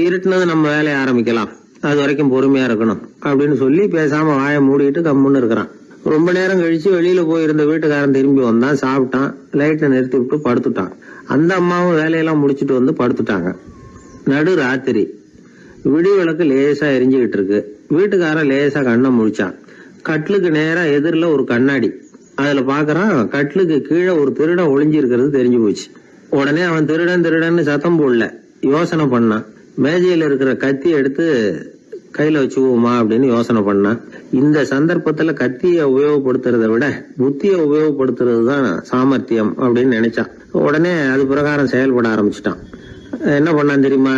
இருட்டுனது நம்ம வேலையை ஆரம்பிக்கலாம், அது வரைக்கும் பொறுமையா இருக்கணும் அப்படின்னு சொல்லி பேசாம வாயை மூடிட்டு கம்முன்னு இருக்கிறான். ரொம்ப நேரம் கழிச்சு வெளியில போயிருந்த வீட்டுக்காரன் திரும்பி வந்தான். சாப்பிட்டான், லைட்டை நிறுத்தி விட்டு படுத்துட்டான். அந்த அம்மாவும் வேலையெல்லாம் முடிச்சுட்டு வந்து படுத்துட்டாங்க. நடு ராத்திரி, விடி விளக்கு லேசா எரிஞ்சுக்கிட்டு இருக்கு. வீட்டுக்காரன் லேசா கண்ணை முழிச்சான். கட்லுக்கு நேரா எதிரில ஒரு கண்ணாடி. அதுல பாக்குறான், கட்லுக்கு கீழே ஒரு திருடன் ஒளிஞ்சு இருக்கிறது தெரிஞ்சு போச்சு. உடனே அவன் திருடன் திருடன்னு சத்தம் போடல, யோசனை பண்ணான். மேஜையில இருக்கிற கத்தி எடுத்து கையில வச்சுக்குவோமா அப்படின்னு யோசனை பண்ணான். இந்த சந்தர்ப்பத்துல கத்தியை உபயோகப்படுத்துறதை விட புத்தியை உபயோகப்படுத்துறது தான் சாமர்த்தியம் அப்படின்னு நினைச்சான். உடனே அது பிரகாரம் செயல்பட ஆரம்பிச்சிட்டான். என்ன பண்ணான் தெரியுமா?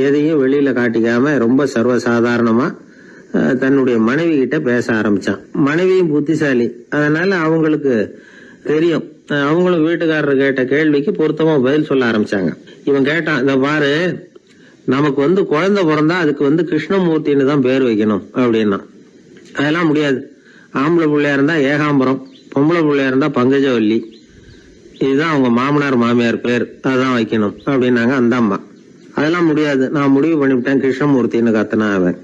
எதையும் வெளியில காட்டிக்காம ரொம்ப சர்வசாதாரணமா தன்னுடைய மனைவி கிட்ட பேச ஆரம்பிச்சான். மனைவியும் புத்திசாலி, அதனால அவங்களுக்கு தெரியும். அவங்களும் வீட்டுக்காரர் கேட்ட கேள்விக்கு பொருத்தமா பதில் சொல்ல ஆரம்பிச்சாங்க. இவன் கேட்டான், இத பாரு, நமக்கு குழந்தை பிறந்தா அதுக்கு கிருஷ்ணமூர்த்தின்னு தான் பேர் வைக்கணும் அப்படின்னா. அதெல்லாம் முடியாது. ஆம்பளை பிள்ளையா இருந்தா ஏகாம்பரம், பொம்பளை பிள்ளையா இருந்தா பங்கஜவல்லி, இதுதான் அவங்க மாமனார் மாமியார் பேர், அதுதான் வைக்கணும் அப்படின்னாங்க அந்த அம்மா. அதெல்லாம் முடியாது, நான் முடிவு பண்ணிவிட்டேன் கிருஷ்ணமூர்த்தின்னு கத்தனா அவன்.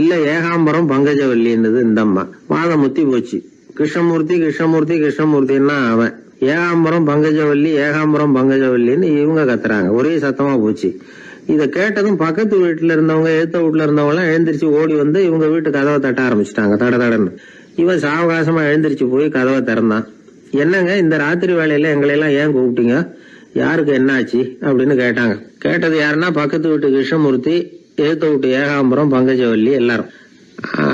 இல்ல ஏகாம்பரம் பங்கஜவல்லின்றது இந்த அம்மா. வாதம் முத்தி போச்சு. கிருஷ்ணமூர்த்தி கிருஷ்ணமூர்த்தி கிருஷ்ணமூர்த்தின்னா அவன். ஏகாம்பரம் பங்கஜவல்லி ஏகாம்பரம் பங்கஜவல்லின்னு இவங்க கத்துறாங்க. ஒரே சத்தமா போச்சு. இத கேட்டதும் பக்கத்து வீட்டுல இருந்தவங்க, எழுத்த வீட்டுல இருந்தவங்க எல்லாம் எழுந்திரிச்சு ஓடி வந்து இவங்க வீட்டு கதவை தட்ட ஆரம்பிச்சுட்டாங்க. தட தடன்னு. இவன் சாவகாசமா எழுந்திரிச்சு போய் கதவை திறந்தான். என்னங்க, இந்த ராத்திரி வேலையில எங்களை எல்லாம் ஏன் கூப்பிட்டீங்க, யாருக்கு என்னாச்சு அப்படின்னு கேட்டாங்க. கேட்டது யாருன்னா பக்கத்து வீட்டு கிருஷ்ணமூர்த்தி, எழுத்த வீட்டு ஏகாம்பரம் பங்கஜவல்லி எல்லாரும்.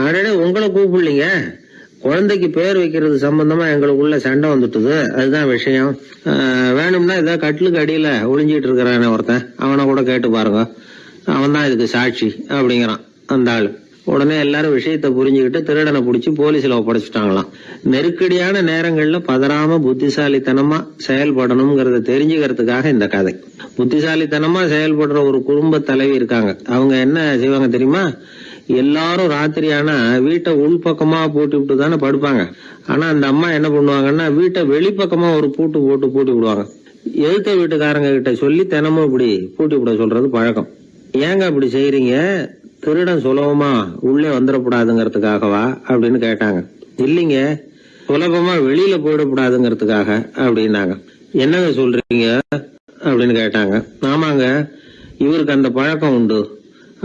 அடடே, உங்களை கூப்பிடலீங்க, குழந்தைக்கு பேர் வைக்கிறது சம்பந்தமா எங்களுக்குள்ள சண்டை வந்துட்டுது, அதுதான் விஷயம். வேணும்னா இதான் கட்டிலுக்கு அடியில ஒளிஞ்சிட்டு இருக்கிறானே ஒருத்தன், அவனை கூட கேட்டு பாருங்க, அவன் தான் இதுக்கு சாட்சி அப்படிங்கிறான் அந்த ஆளு. உடனே எல்லாரும் விஷயத்த புரிஞ்சுக்கிட்டு திருடனை பிடிச்சி போலீஸ்ல ஒப்படைச்சிட்டாங்களாம். நெருக்கடியான நேரங்கள்ல பதறாம புத்திசாலித்தனமா செயல்படணுங்கிறத தெரிஞ்சுக்கிறதுக்காக இந்த கதை. புத்திசாலித்தனமா செயல்படுற ஒரு குடும்ப தலைவி இருக்காங்க. அவங்க என்ன செய்வாங்க தெரியுமா? எல்லாரும் ராத்திரி ஆனா வீட்டை உள்பக்கமா பூட்டி விட்டு தானே படுப்பாங்க. ஆனா அந்த அம்மா என்ன பண்ணுவாங்கன்னா, வீட்டை வெளிப்பக்கமா ஒரு பூட்டு போட்டு பூட்டி விடுவாங்க. எழுத்த வீட்டுக்காரங்க கிட்ட சொல்லி தினமும் இப்படி பூட்டி விட சொல்றது பழக்கம். ஏங்க அப்படி செய்யறீங்க, திருடன் சுலபமா உள்ளே வந்துடக்கூடாதுங்கிறதுக்காகவா அப்படின்னு கேட்டாங்க. இல்லைங்க, சுலபமா வெளியில போயிடக்கூடாதுங்கிறதுக்காக அப்படின்னாங்க. என்னங்க சொல்றீங்க அப்படின்னு கேட்டாங்க. ஆமாங்க, இவருக்கு அந்த பழக்கம் உண்டு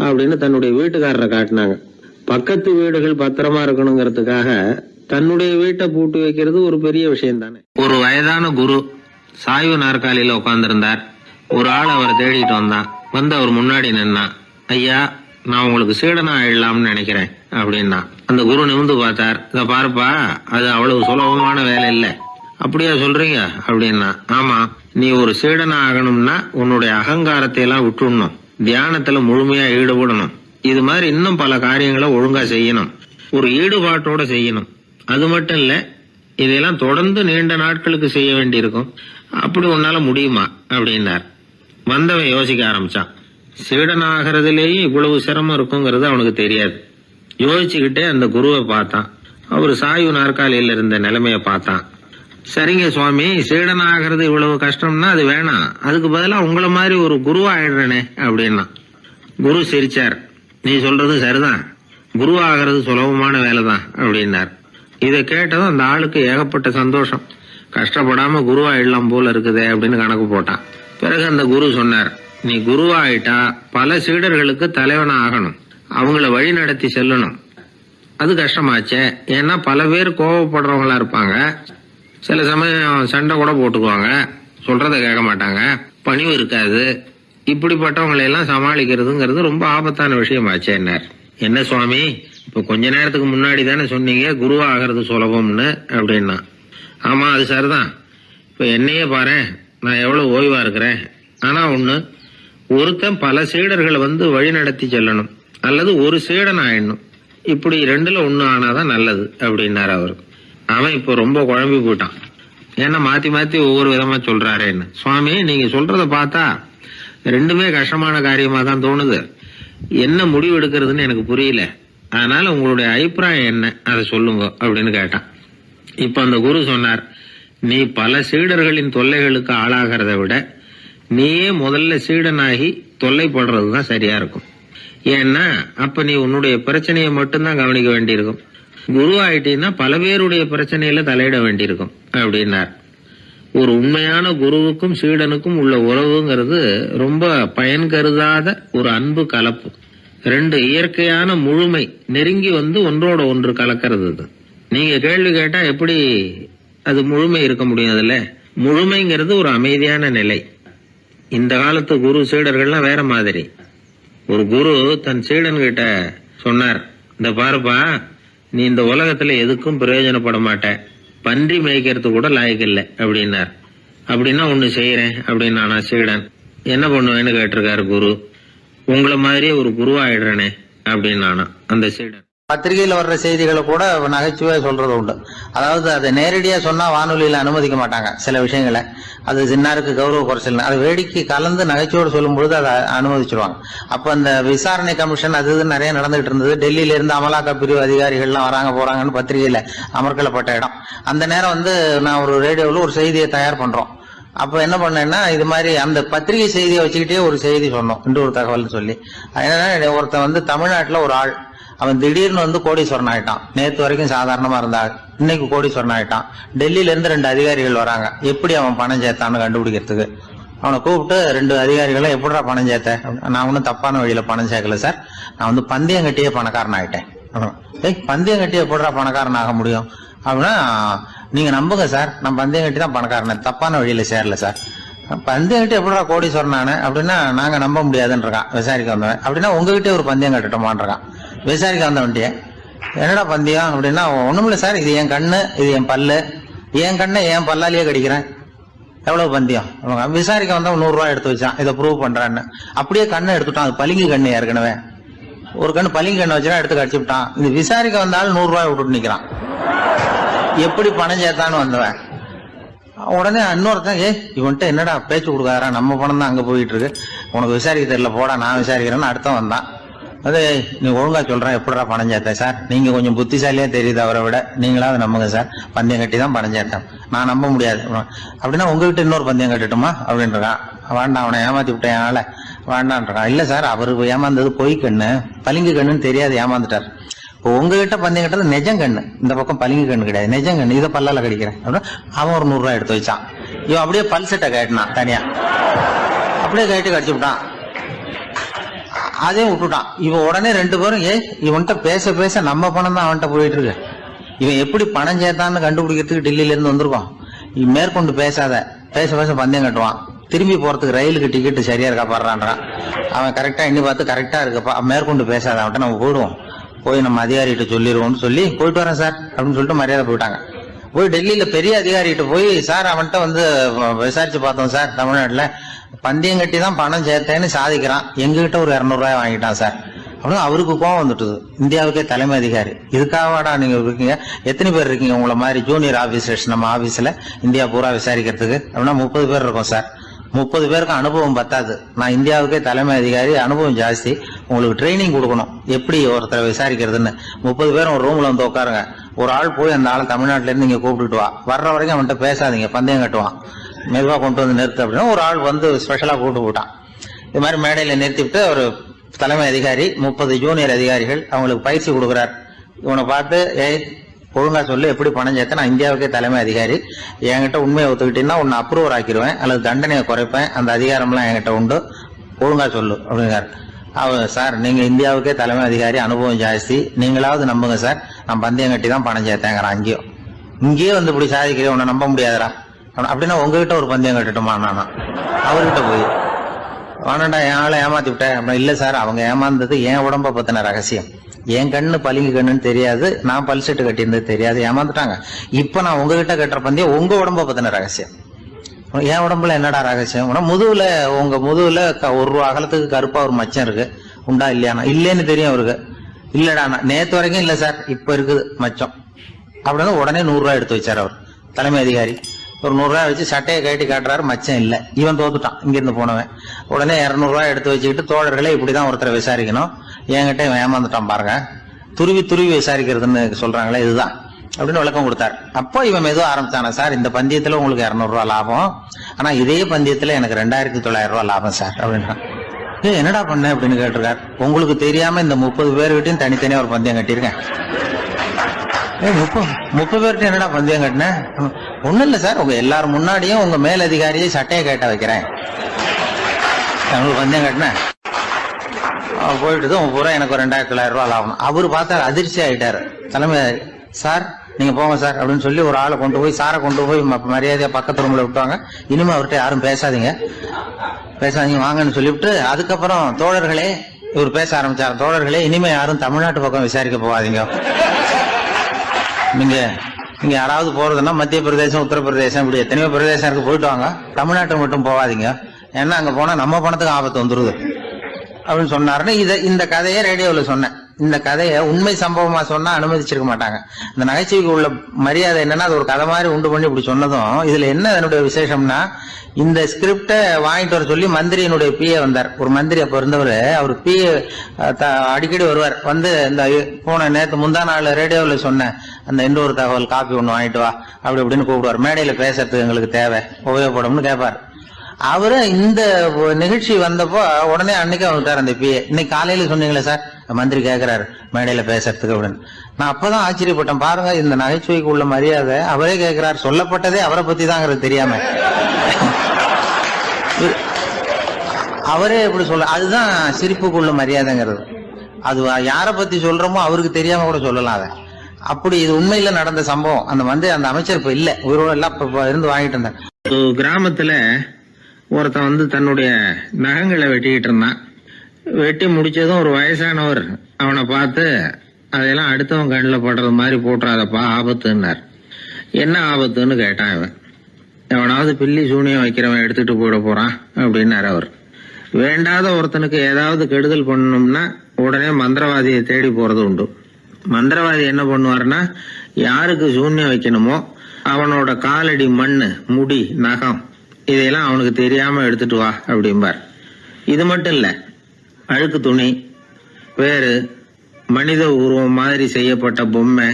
அப்படின்னு தன்னுடைய வீட்டுக்காரரை காட்டினாங்க. பக்கத்து வீடுகள் பத்திரமா இருக்கணுங்கிறதுக்காக தன்னுடைய வீட்டை பூட்டி வைக்கிறது ஒரு பெரிய விஷயம் தானே. ஒரு வயதான குரு சாய்வு நாற்காலியில உட்கார்ந்திருந்தார். ஒரு ஆள் அவரை தேடிட்டு வந்தான். வந்து அவர் முன்னாடி நின்னான். ஐயா, நான் உங்களுக்கு சீடனா ஆயிடலாம்னு நினைக்கிறேன் அப்படின்னா. அந்த குரு நிமிந்து பார்த்தார். இத பாருப்பா, அது அவ்வளவு சுலபமான வேலை இல்ல. அப்படியா சொல்றீங்க அப்படின்னா. ஆமா, நீ ஒரு சீடனா ஆகணும்னா உன்னுடைய அகங்காரத்தை எல்லாம் விட்டுடணும், தியானத்துல முழுமையா ஈடுபடணும், இது மாதிரி இன்னும் பல காரியங்களை ஒழுங்கா செய்யணும், ஒரு ஈடுபாட்டோட செய்யணும். அது மட்டும் இல்ல, இதெல்லாம் தொடர்ந்து நீண்ட நாட்களுக்கு செய்ய வேண்டியிருக்கும். அப்படி உன்னால முடியுமா அப்படின்னார். வந்தவன் யோசிக்க ஆரம்பிச்சான். சீடனாகிறதுலேயே இவ்வளவு சிரமம் இருக்குங்கிறது அவனுக்கு தெரியாது. யோசிச்சுக்கிட்டே அந்த குருவை பார்த்தான். அவர் சாய்வு நாற்காலியில இருந்த நிலைமைய பார்த்தான். சரிங்க சுவாமி, சீடனாகிறது இவ்வளவு கஷ்டம்னா அது வேணாம், அதுக்கு பதிலா உங்களை மாதிரி ஒரு குருவா ஆயிடுறேனே அப்படின்னா. குரு சிரிச்சார். நீ சொல்றது சரிதான், குருவாகிறது சுலபமான வேலைதான் அப்படின்னார். இதை கேட்டதும் அந்த ஆளுக்கு ஏகப்பட்ட சந்தோஷம். கஷ்டப்படாம குருவாயிடலாம் போல இருக்குதே அப்படின்னு கணக்கு போட்டான். பிறகு அந்த குரு சொன்னார், நீ குருவாயிட்டா பல சீடர்களுக்கு தலைவனா ஆகணும், அவங்கள வழி நடத்தி செல்லணும். அது கஷ்டமாச்சே. ஏன்னா பல பேர் கோவப்படுறவங்களா இருப்பாங்க, சில சமயம் சண்டை கூட போட்டுக்குவாங்க, சொல்றத கேட்க மாட்டாங்க, பணிவு இருக்காது, இப்படிப்பட்டவங்களை எல்லாம் சமாளிக்கிறதுங்கிறது ரொம்ப ஆபத்தான விஷயமாச்சேன்னார். என்ன சுவாமி, இப்ப கொஞ்ச நேரத்துக்கு முன்னாடி தானே சொன்னீங்க குருவா ஆகிறது சுலபம்னு அப்படின்னா. ஆமா, அது சரிதான். இப்ப என்னையே பாரு, நான் எவ்வளவு ஓய்வா இருக்கிறேன். ஆனா ஒண்ணு, ஒருத்தன் பல சீடர்களை வழி நடத்தி செல்லணும், அல்லது ஒரு சீடன் ஆயிடணும். இப்படி ரெண்டுல ஒண்ணு ஆனாதான் நல்லது அப்படின்னாரு அவரு. அவன் இப்ப ரொம்ப குழம்பி போயிட்டான். ஏன்னா மாத்தி மாத்தி ஒவ்வொரு விதமா சொல்றாரேன்னு. சுவாமி, நீங்க சொல்றத பார்த்தா ரெண்டுமே கஷ்டமான காரியமா தான் தோணுது. என்ன முடிவு எடுக்கிறதுன்னு எனக்கு புரியல. அதனால உங்களுடைய அபிப்பிராயம் என்ன, அதை சொல்லுங்க அப்படின்னு கேட்டான். இப்ப அந்த குரு சொன்னார், நீ பல சீடர்களின் தொல்லைகளுக்கு ஆளாகிறத விட நீயே முதல்ல சீடனாகி தொல்லைப்படுறதுதான் சரியா இருக்கும். ஏன்னா அப்ப நீ உன்னுடைய பிரச்சனையை மட்டும்தான் கவனிக்க வேண்டியிருக்கும். குரு ஆயிட்டீன்னா பல பேருடைய பிரச்சனையில தலையிட வேண்டியிருக்கும் அப்படின்னார். ஒரு உண்மையான குருவுக்கும் சீடனுக்கும் உள்ள உறவுங்கிறது ரொம்ப பயன் கருதாத ஒரு அன்பு கலப்பு. ரெண்டு இயற்கையான முழுமை நெருங்கி ஒன்றோட ஒன்று கலக்கிறது. அது நீங்க கேள்வி கேட்டா எப்படி அது முழுமை இருக்க முடியும்? அதுல முழுமைங்கிறது ஒரு அமைதியான நிலை. இந்த காலத்து குரு சீடர்கள்லாம் வேற மாதிரி. ஒரு குரு தன் சீடன் கிட்ட சொன்னார், இந்த பாருப்பா, நீ இந்த உலகத்துல எதுக்கும் பிரயோஜனப்பட மாட்ட, பன்றி மேய்க்கிறது கூட லாய்க்கில்லை அப்படின்னார். அப்படின்னா ஒண்ணு செய்யறேன் அப்படின்னா சீடன். என்ன பண்ணுவேன்னு கேட்டிருக்காரு குரு. உங்களை மாதிரியே ஒரு குருவாயிடுறனே அப்படின்னானா அந்த சீடன். பத்திரிகையில வர்ற செய்திகளை கூட நகைச்சுவையா சொல்றது உண்டு. அதாவது அதை நேரடியா சொன்னா வானொலியில அனுமதிக்க மாட்டாங்க சில விஷயங்களை. அது சின்னாருக்கு கௌரவ குறைச்சல், அதை வேடிக்கை கலந்து நகைச்சுவோடு சொல்லும் பொழுது அதை அனுமதிச்சிருவாங்க. அப்ப அந்த விசாரணை கமிஷன் அது இதுன்னு நிறைய நடந்துகிட்டு இருந்தது. டெல்லியில இருந்து அமலாக்க பிரிவு அதிகாரிகள்லாம் வராங்க போறாங்கன்னு பத்திரிகையில அமர்க்கலப்பட்ட இடம். அந்த நேரம் நான் ஒரு ரேடியோவில் ஒரு செய்தியை தயார் பண்றோம். அப்ப என்ன பண்ணேன்னா, இது மாதிரி அந்த பத்திரிகை செய்தியை வச்சுக்கிட்டே ஒரு செய்தி சொன்னோம், இன்னொரு தகவல் சொல்லி. அதனால ஒருத்தன் தமிழ்நாட்டுல ஒரு ஆள், அவன் திடீர்னு கோடீஸ்வரன் ஆயிட்டான். நேத்து வரைக்கும் சாதாரணமா இருந்தா இன்னைக்கு கோடீஸ்வரன் ஆயிட்டான். டெல்லியில இருந்து 2 அதிகாரிகள் வராங்க, எப்படி அவன் பணம் சேர்த்தான்னு கண்டுபிடிக்கிறதுக்கு. அவனை கூப்பிட்டு 2 அதிகாரிகளும் எப்படிடா பணம் சேர்த்த? நான் ஒன்னும் தப்பான வழியில பணம் சேர்க்கல சார், நான் பந்தயம் கட்டியே பணக்காரன் ஆயிட்டேன். பந்தயம் கட்டி எப்படிடா பணக்காரன் ஆக முடியும் அப்படின்னா, நீங்க நம்புங்க சார், நான் பந்தயம் கட்டி தான் பணக்காரன், தப்பான வழியில சேரல சார். பந்தயம் கட்டி எப்படிடா கோடீஸ்வரன் ஆனு அப்படின்னா, நாங்க நம்ப முடியாதுன்றான் விசாரிக்க வந்தவன். அப்படின்னா உங்ககிட்டே ஒரு பந்தயம் கட்டட்டுமான்றான் விசாரிக்க வந்தவன்ட்டிய. என்னடா பந்தயம் அப்படின்னா, ஒண்ணுமில்ல சார், இது என் கண்ணு, இது என் பல்லு, என் கண்ணை என் பல்லாலேயே கடிக்கிறேன், எவ்வளவு பந்தயம். விசாரிக்க வந்தா 100 ரூபாய் எடுத்து வச்சான், இதை ப்ரூவ் பண்றான்னு. அப்படியே கண்ணை எடுத்துட்டான். அது பளிங்கு கண்ணு, ஏற்கனவே ஒரு கண்ணு பளிங்கு கண்ணு வச்சுனா எடுத்து கடிச்சு விட்டான். இது விசாரிக்க வந்தாலும் 100 ரூபாய் விட்டுட்டு நிக்கிறான். எப்படி பணம் சேர்த்தான்னு வந்தவன். உடனே இன்னொருத்தன், இவன்ட்ட என்னடா பேச்சு கொடுக்காரா, நம்ம பணம் தான் அங்க போயிட்டு இருக்கு, உனக்கு விசாரிக்க தெரியல, போடா நான் விசாரிக்கிறேன்னு அடுத்த வந்தான். அது நீ ஒழுங்கா சொல்றேன், எப்படிடா பணம் சேர்த்தேன் சார், நீங்க கொஞ்சம் புத்திசாலியா தெரியுது அவரை விட, நீங்களாவது நம்புங்க சார், பந்தயம் கட்டி தான் பணம் சேர்த்தேன், நான் நம்ப முடியாது அப்படின்னா உங்ககிட்ட இன்னொரு பந்தயம் கட்டட்டுமா அப்படின்றான். வேண்டாம், அவனை ஏமாத்தி விட்டேன் அதனால வேண்டான்றான். இல்ல சார், அவரு ஏமாந்தது பொய் கண்ணு, பளிங்கு கண்ணுன்னு தெரியாது, ஏமாந்துட்டார். இப்போ உங்ககிட்ட பந்தயம் கட்டது நெஜம் கண்ணு, இந்த பக்கம் பளிங்கு கண்ணு கிடையாது, நெஜம் கண்ணு, இதை பல்லால கடிக்கிறேன் அப்படின்னா அவன் ஒரு 100 ரூபாய் எடுத்து வச்சான். இவன் அப்படியே பல்செட்டை கேட்டினான் தனியா, அப்படியே கேட்டு கடிச்சு விட்டான். அதையும் விட்டுட்டான். இவன் உடனே 2 பேரும், இவன்கிட்ட பேச பேச நம்ம பணம் தான் அவன்கிட்ட போயிட்டு இருக்கு, இவன் எப்படி பணம் சேர்த்தான்னு கண்டுபிடிக்கிறதுக்கு டெல்லியில இருந்து வந்திருக்கோம், மேற்கொண்டு பேசாத, பேச பேச பந்தயம் கட்டுவான். திரும்பி போறதுக்கு ரயிலுக்கு டிக்கெட்டு சரியா இருக்கா பாடுறான்றான். அவன் கரெக்டா எண்ணி பார்த்து கரெக்டா இருக்குப்பா, மேற்கொண்டு பேசாத, அவன்கிட்ட நம்ம போயிடுவோம், போய் நம்ம அதிகாரிகிட்ட சொல்லிடுவோம்னு சொல்லி போயிட்டு வரேன் சார் அப்படின்னு சொல்லிட்டு மரியாதை போயிட்டாங்க. போய் டெல்லியில பெரிய அதிகாரிகிட்ட போய், சார் அவன்கிட்ட விசாரிச்சு பார்த்தோம் சார், தமிழ்நாட்டுல பந்தயம் கட்டி தான் பணம் சேர்த்தேன்னு சாதிக்கிறான், எங்ககிட்ட ஒரு 200 ரூபாய் வாங்கிட்டான் சார் அப்படின்னு. அவருக்கு கோவம் வந்துட்டுது. இந்தியாவுக்கே தலைமை அதிகாரி, இதுக்காகவாடா நீங்க இருக்கீங்க, எத்தனை பேர் இருக்கீங்க உங்களை மாதிரி ஜூனியர் ஆபீசர்ஸ் நம்ம ஆபீஸ்ல இந்தியா பூரா விசாரிக்கிறதுக்கு அப்படின்னா 30 பேர் இருக்கோம் சார். 30 பேருக்கு அனுபவம் பத்தாது, நான் இந்தியாவுக்கே தலைமை அதிகாரி, அனுபவம் ஜாஸ்தி, உங்களுக்கு ட்ரைனிங் கொடுக்கணும் எப்படி ஒருத்தரை விசாரிக்கிறதுன்னு. 30 பேரும் ஒரு ரூம்ல உட்காருங்க, ஒரு ஆள் போய் அந்த ஆள் தமிழ்நாட்டுல இருந்து இங்க கூப்பிட்டுட்டு வர்ற வரைக்கும் அவன்கிட்ட பேசாதீங்க, பந்தயம் கட்டுவான், மெதுவா கொண்டு நிறுத்து அப்படின்னா ஒரு ஆள் ஸ்பெஷலா கூப்பிட்டு போட்டான். இது மாதிரி மேடையில நிறுத்திவிட்டு ஒரு தலைமை அதிகாரி 30 ஜூனியர் அதிகாரிகள் அவங்களுக்கு பயிற்சி கொடுக்குறார். இவனை பார்த்து, ஒழுங்கா சொல்லு, எப்படி பணம் சேர்த்த, நான் இந்தியாவுக்கே தலைமை அதிகாரி, என்கிட்ட உண்மையை ஒத்துக்கிட்டீங்கன்னா உன்னை அப்ரூவர் ஆக்கிடுவேன் அல்லது தண்டனையை குறைப்பேன், அந்த அதிகாரம்லாம் என்கிட்ட உண்டு, ஒழுங்கா சொல்லு அப்படிங்கிறார். சார், நீங்க இந்தியாவுக்கே தலைமை அதிகாரி, அனுபவம் ஜாஸ்தி, நீங்களாவது நம்புங்க சார், நான் பந்தயம் கட்டி தான் பணம் சேர்த்தேங்கிறான். இங்கேயே இப்படி சாதிக்கிறேன், உன்னை நம்ப முடியாதரா அப்படின்னா உங்ககிட்ட ஒரு பந்தயம் கட்டட்டுமா நானா அவர்கிட்ட போய் வானண்டா என் ஆளை ஏமாத்தி விட்டேன் அப்படின்னா, இல்ல சார் அவங்க ஏமாந்தது என் உடம்ப பத்தின ரகசியம். என் கண்ணு பளிங்கு கண்ணுன்னு தெரியாது, நான் பல் செட்டு கட்டியிருந்தது தெரியாது, ஏமாந்துட்டாங்க. இப்ப நான் உங்ககிட்ட கட்டுற பந்தயம் உங்க உடம்ப பத்தின ரகசியம். என் உடம்புல என்னடா ரகசியம்? முதுகுல, உங்க முதுகுல 1 ரூபா அகலத்துக்கு கருப்பா ஒரு மச்சம் இருக்கு, உண்டா இல்லையானா? இல்லேன்னு தெரியும் அவருக்கு. இல்லடா நேத்து வரைக்கும் இல்ல சார், இப்ப இருக்குது மச்சம் அப்படின்னு உடனே 100 ரூபாய் எடுத்து வச்சார் அவர் தலைமை அதிகாரி. ஒரு 100 ரூபாய் வச்சு சட்டையை கட்டி காட்டுறாரு, மச்சம் இல்ல. இவன் தோத்துட்டான், இங்கிருந்து போனவன். உடனே 200 ரூபாய் எடுத்து வச்சுக்கிட்டு, தோழர்களே இப்படிதான் ஒருத்தரை விசாரிக்கணும், என்கிட்ட இவன் ஏமாந்துட்டான் பாருங்க, துருவி துருவி விசாரிக்கிறதுன்னு சொல்றாங்களே இதுதான் அப்படின்னு விளக்கம் கொடுத்தாரு. அப்போ இவன் மெதுவா ஆரம்பிச்சானா, சார் இந்த பந்தயத்துல உங்களுக்கு 200 ரூபாய் லாபம், ஆனா இதே பந்தயத்துல எனக்கு 2900 ரூபாய் லாபம் சார் அப்படின்றான். என்னடா பண்ண அப்படின்னு கேட்டிருக்காரு. உங்களுக்கு தெரியாம இந்த 30 பேர்கிட்டையும் தனித்தனியா ஒரு பந்தயம் கட்டியிருக்கேன். 30 பேர்கிட்ட என்னடா பந்தயம் கட்டினேன்? ஒண்ணும் இல்ல சார், உங்க எல்லாரும் முன்னாடியும் உங்க மேல் அதிகாரியை சட்டையை கேட்ட வைக்கிறேன், உங்களுக்கு பந்தயம் கட்டினேன். போயிட்டு பூரா எனக்கு 2900 ரூபாய் லாபம். அவரு பார்த்தாரு, அதிர்ச்சி ஆயிட்டாரு. தலைமை சார் நீங்க போங்க சார் அப்படின்னு சொல்லி ஒரு ஆளை கொண்டு போய், சாரை கொண்டு போய் மரியாதையா பக்கத்து ரூம்ல விட்டாங்க. இனிமே அவர்கிட்ட யாரும் பேசாதீங்க வாங்கன்னு சொல்லிவிட்டு, அதுக்கப்புறம் தோழர்களே, இவர் பேச ஆரம்பிச்சார், தோழர்களே இனிமே யாரும் தமிழ்நாட்டு பக்கம் விசாரிக்க போகாதீங்க. நீங்க யாராவது போறதுன்னா மத்திய பிரதேசம், உத்தரப்பிரதேசம், இப்படி எத்தனையோ பிரதேசம் இருக்கு, போயிட்டு வாங்க, தமிழ்நாட்டை மட்டும் போகாதீங்க, ஏன்னா அங்க போனா நம்ம பணத்துக்கு ஆபத்து வந்துருது அப்படின்னு சொன்னாருன்னு இந்த கதையை ரேடியோவில் சொன்னேன். இந்த கதையை உண்மை சம்பவமா சொன்னா அனுமதிச்சிருக்க மாட்டாங்க. இந்த நகைச்சுவைக்கு உள்ள மரியாதை என்னன்னா, அது ஒரு கதை மாதிரி உண்டு பண்ணி இப்படி சொன்னதும், இதுல என்ன அதனுடைய விசேஷம்னா, இந்த ஸ்கிரிப்ட வாங்கிட்டு வர சொல்லி மந்திரியினுடைய பிஏ வந்தார். ஒரு மந்திரி அப்ப இருந்தவர், அவர் பிஏ அடிக்கடி வருவார். வந்து இந்த போன நேற்று முந்தா நாள் ரேடியோவில் சொன்ன அந்த இன்னொரு தகவல் காப்பி ஒண்ணு வாங்கிட்டு வா அப்படி இப்படின்னு கூப்பிடுவார். மேடையில பேசுறதுக்கு எங்களுக்கு தேவை, உபயோகப்படும்னு கேட்பார். அவரு இந்த நிகழ்ச்சி வந்தப்போ உடனே அன்னைக்கு வந்துட்டார் அந்த பிஏ. இன்னைக்கு காலையில சொன்னீங்களே சார், மந்திரி கேட்கிறாரு மேடையில பேசுறதுக்கு அப்படின்னு. நான் அப்பதான் ஆச்சரியப்பட்டேன், பாருங்க இந்த நகைச்சுவைக்கு உள்ள மரியாதை. அவரே கேட்கிறார், சொல்லப்பட்டதே அவரை பத்தி தாங்கிறது தெரியாம அவரே எப்படி சொல்ல, அதுதான் சிரிப்புக்குள்ள மரியாதைங்கிறது. அது யாரை பத்தி சொல்றோமோ அவருக்கு தெரியாம கூட சொல்லலாம் அதை. அப்படி இது உண்மையில நடந்த சம்பவம். அந்த அமைச்சர் இப்ப இல்ல, உயிரோட எல்லாம் இருந்து வாங்கிட்டு இருந்தார். கிராமத்துல ஒருத்தன் தன்னுடைய நகங்களை வெட்டிக்கிட்டு இருந்தான். வெட்டி முடிச்சதும் ஒரு வயசானவர் அவனை பார்த்து, அதெல்லாம் அடுத்தவன் கண்ணில் படுறது மாதிரி போட்டுறாதப்பா, ஆபத்துன்னார். என்ன ஆபத்துன்னு கேட்டான் இவன். எவனாவது பில்லி சூனியம் வைக்கிறவன் எடுத்துட்டு போயிட போறான் அப்படின்னாரு அவர். வேண்டாத ஒருத்தனுக்கு ஏதாவது கெடுதல் பண்ணணும்னா உடனே மந்திரவாதியை தேடி போறது உண்டு. மந்திரவாதி என்ன பண்ணுவாருன்னா, யாருக்கு சூன்யம் வைக்கணுமோ அவனோட காலடி மண்ணு, முடி, நகம் இதையெல்லாம் அவனுக்கு தெரியாம எடுத்துட்டு வா அப்படிம்பார். இது மட்டும் இல்ல, அழுக்கு துணி, வேறு மனித உருவம் மாதிரி செய்யப்பட்ட பொம்மை,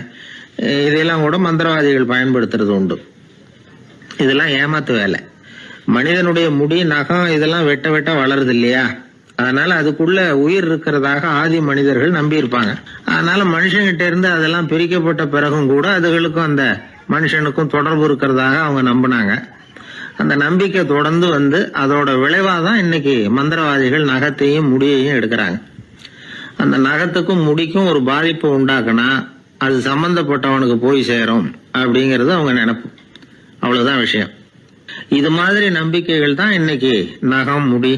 இதையெல்லாம் கூட மந்திரவாதிகள் பயன்படுத்துறது உண்டு. இதெல்லாம் ஏமாத்து வேலை. மனிதனுடைய முடி, நகம் இதெல்லாம் வெட்ட வெட்ட வளருது இல்லையா, அதனால அதுக்குள்ள உயிர் இருக்கிறதாக ஆதி மனிதர்கள் நம்பி இருப்பாங்க. அதனால மனுஷங்கிட்ட இருந்து அதெல்லாம் பிரிக்கப்பட்ட பிறகும் கூட அதுகளுக்கும் அந்த மனுஷனுக்கும் தொடர்பு இருக்கிறதாக அவங்க நம்பினாங்க. அந்த நம்பிக்கை தொடர்ந்து அதோட விளைவாதான் இன்னைக்கு மந்திரவாதிகள் நகத்தையும் முடியையும் எடுக்கிறாங்க. அந்த நகத்துக்கும் முடிக்கும் ஒரு பாதிப்பு உண்டாக்குனா அது சம்பந்தப்பட்டவனுக்கு போய் சேரும் அப்படிங்கிறது அவங்க நினைப்பு. அவ்வளவுதான் விஷயம். இது மாதிரி நம்பிக்கைகள் தான் இன்னைக்கு நகம், முடி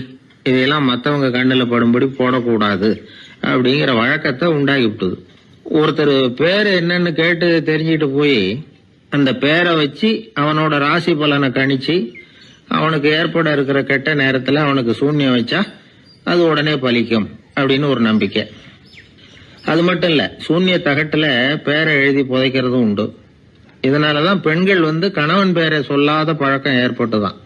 இதையெல்லாம் மற்றவங்க கண்ணில் படும்படி போடக்கூடாது அப்படிங்கிற வழக்கத்தை உண்டாகி விட்டுது. ஒருத்தர் பேரு என்னன்னு கேட்டு தெரிஞ்சுட்டு போய் அந்த பேரை வச்சு அவனோட ராசி பலனை கணிச்சு அவனுக்கு ஏற்பட இருக்கிற கெட்ட நேரத்துல அவனுக்கு சூன்யம் வச்சா அது உடனே பலிக்கும் அப்படின்னு ஒரு நம்பிக்கை. அது மட்டும் இல்ல, சூன்ய தகட்டுல பேரை எழுதி புதைக்கிறதும் உண்டு. இதனாலதான் பெண்கள் கணவன் பேரை சொல்லாத பழக்கம் ஏற்பட்டுதான்.